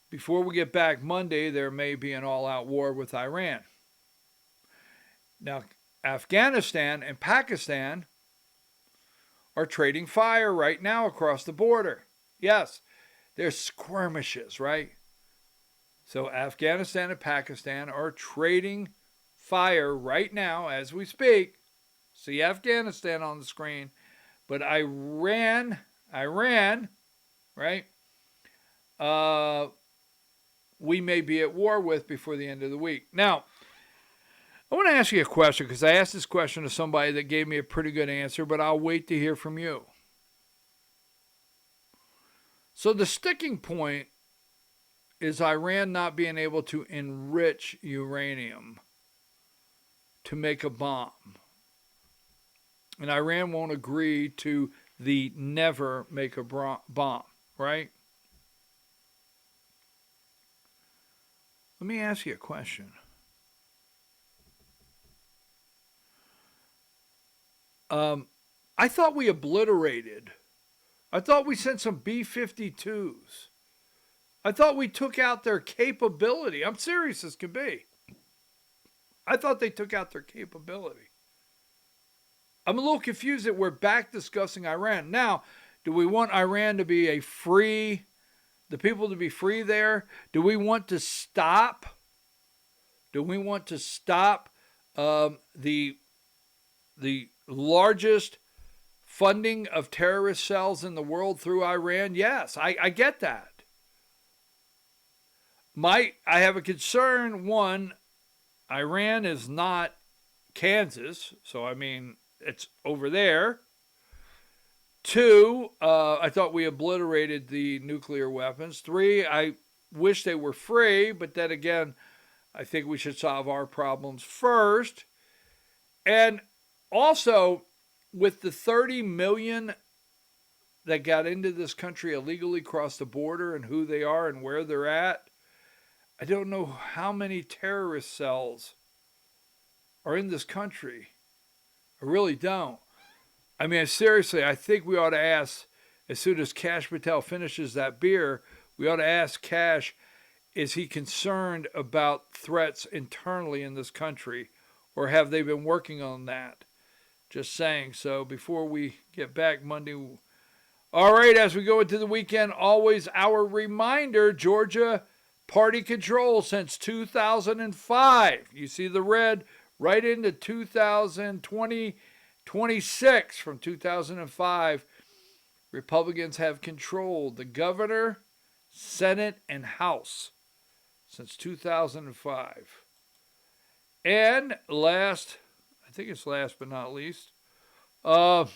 before we get back Monday, there may be an all-out war with Iran. Now, Afghanistan and Pakistan are trading fire right now across the border. Yes, there's skirmishes, right? So Afghanistan and Pakistan are trading fire right now as we speak. See Afghanistan on the screen. But Iran, right? We may be at war with before the end of the week. Now, I want to ask you a question because I asked this question to somebody that gave me a pretty good answer, but I'll wait to hear from you. So the sticking point is Iran not being able to enrich uranium to make a bomb. And Iran won't agree to the never make a bomb, right? Let me ask you a question. I thought we obliterated. I thought we sent some B-52s. I thought we took out their capability. I'm serious as can be. I thought they took out their capability. I'm a little confused that we're back discussing Iran. Now, do we want Iran to be the people to be free there? Do we want to stop? The largest funding of terrorist cells in the world through Iran? Yes, I get that. I have a concern. One, Iran is not Kansas, so I mean, it's over there. 2, I thought we obliterated the nuclear weapons. 3, I wish they were free, but then again, I think we should solve our problems first. And also, with the 30 million that got into this country illegally, crossed the border, and who they are and where they're at, I don't know how many terrorist cells are in this country. I really don't. I mean, seriously, I think we ought to ask, as soon as Cash Patel finishes that beer, we ought to ask Cash, is he concerned about threats internally in this country, or have they been working on that? Just saying. So before we get back Monday. All right, as we go into the weekend, always our reminder, Georgia party control since 2005. You see the red right into 2026 from 2005. Republicans have controlled the governor, Senate, and House since 2005. And last, I think it's last but not least, on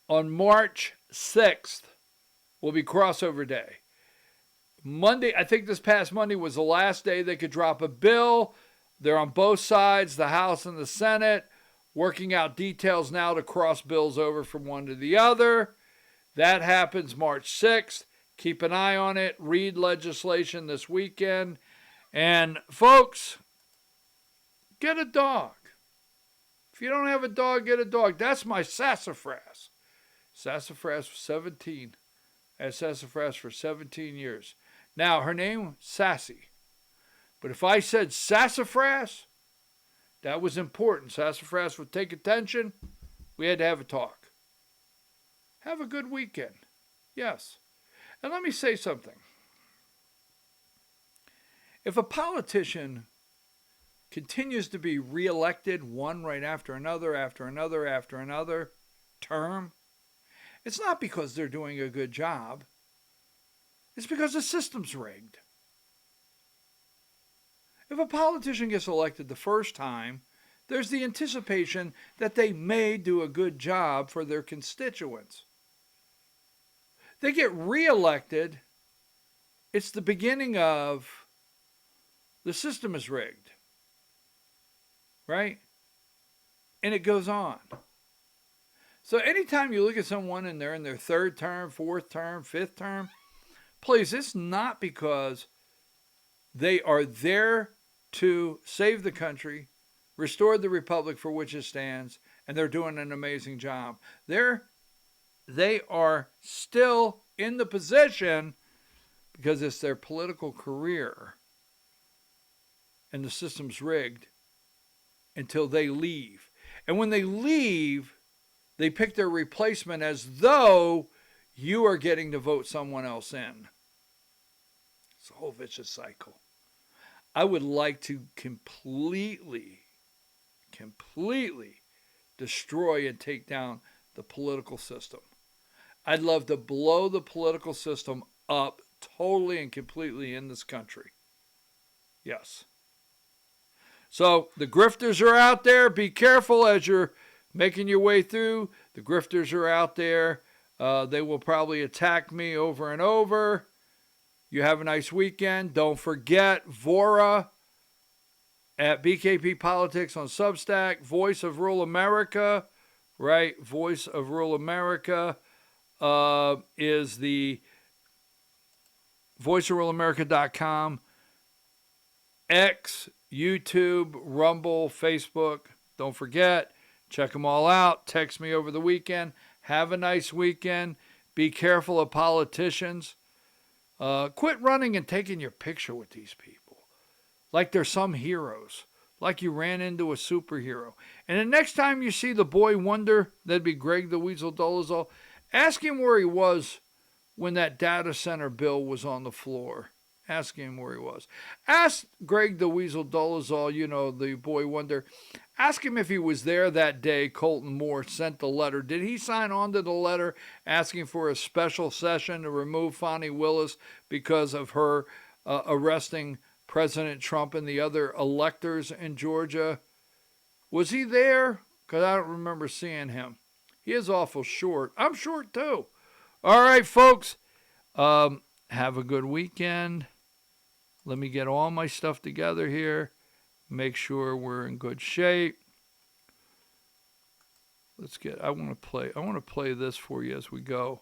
March 6th will be crossover day. Monday, I think this past Monday was the last day they could drop a bill. They're on both sides, the House and the Senate, working out details now to cross bills over from one to the other. That happens March 6th. Keep an eye on it. Read legislation this weekend. And folks, get a dog. If you don't have a dog, get a dog. That's my sassafras. Sassafras for 17. I had sassafras for 17 years. Now, her name, Sassy. But if I said sassafras, that was important. Sassafras would take attention. We had to have a talk. Have a good weekend. Yes. And let me say something. If a politician continues to be reelected one right after another term, it's not because they're doing a good job. It's because the system's rigged. If a politician gets elected the first time, there's the anticipation that they may do a good job for their constituents. They get reelected, it's the beginning of the system is rigged. Right? And it goes on. So anytime you look at someone and they're in their third term, fourth term, fifth term, please, it's not because they are there to save the country, restore the republic for which it stands, and they're doing an amazing job. They are still in the position because it's their political career, and the system's rigged until they leave. And when they leave, they pick their replacement as though you are getting to vote someone else in. It's a whole vicious cycle. I would like to completely destroy and take down the political system. I'd love to blow the political system up totally and completely in this country. Yes. So the grifters are out there. Be careful as you're making your way through. The grifters are out there. They will probably attack me over and over. You have a nice weekend. Don't forget Vora at BKP Politics on Substack. Voice of Rural America, right? Voice of Rural America is the voiceofruralamerica.com. X, YouTube, Rumble, Facebook. Don't forget, check them all out. Text me over the weekend. Have a nice weekend. Be careful of politicians. Quit running and taking your picture with these people like they're some heroes, like you ran into a superhero. And the next time you see the boy wonder, that'd be Greg the Weasel Dolezal, ask him where he was when that data center bill was on the floor. Ask him where he was. Ask Greg the Weasel Dolezal, the boy wonder. Ask him if he was there that day Colton Moore sent the letter. Did he sign on to the letter asking for a special session to remove Fani Willis because of her arresting President Trump and the other electors in Georgia? Was he there? Because I don't remember seeing him. He is awful short. I'm short too. All right, folks. Have a good weekend. Let me get all my stuff together here. Make sure we're in good shape. I want to play this for you as we go.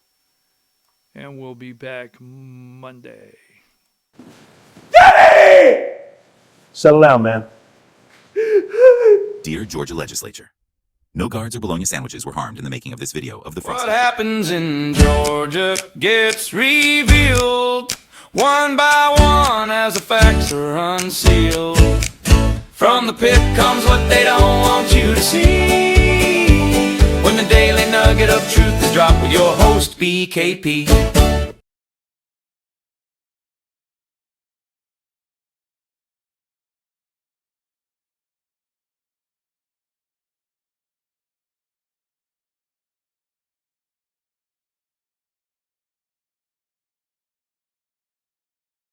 And we'll be back Monday. Settle down, man. Dear Georgia Legislature, no guards or bologna sandwiches were harmed in the making of this video of the Frosty. What happens in Georgia gets revealed one by one as the facts are unsealed. From the pit comes what they don't want you to see. When the daily nugget of truth is dropped with your host, BKP.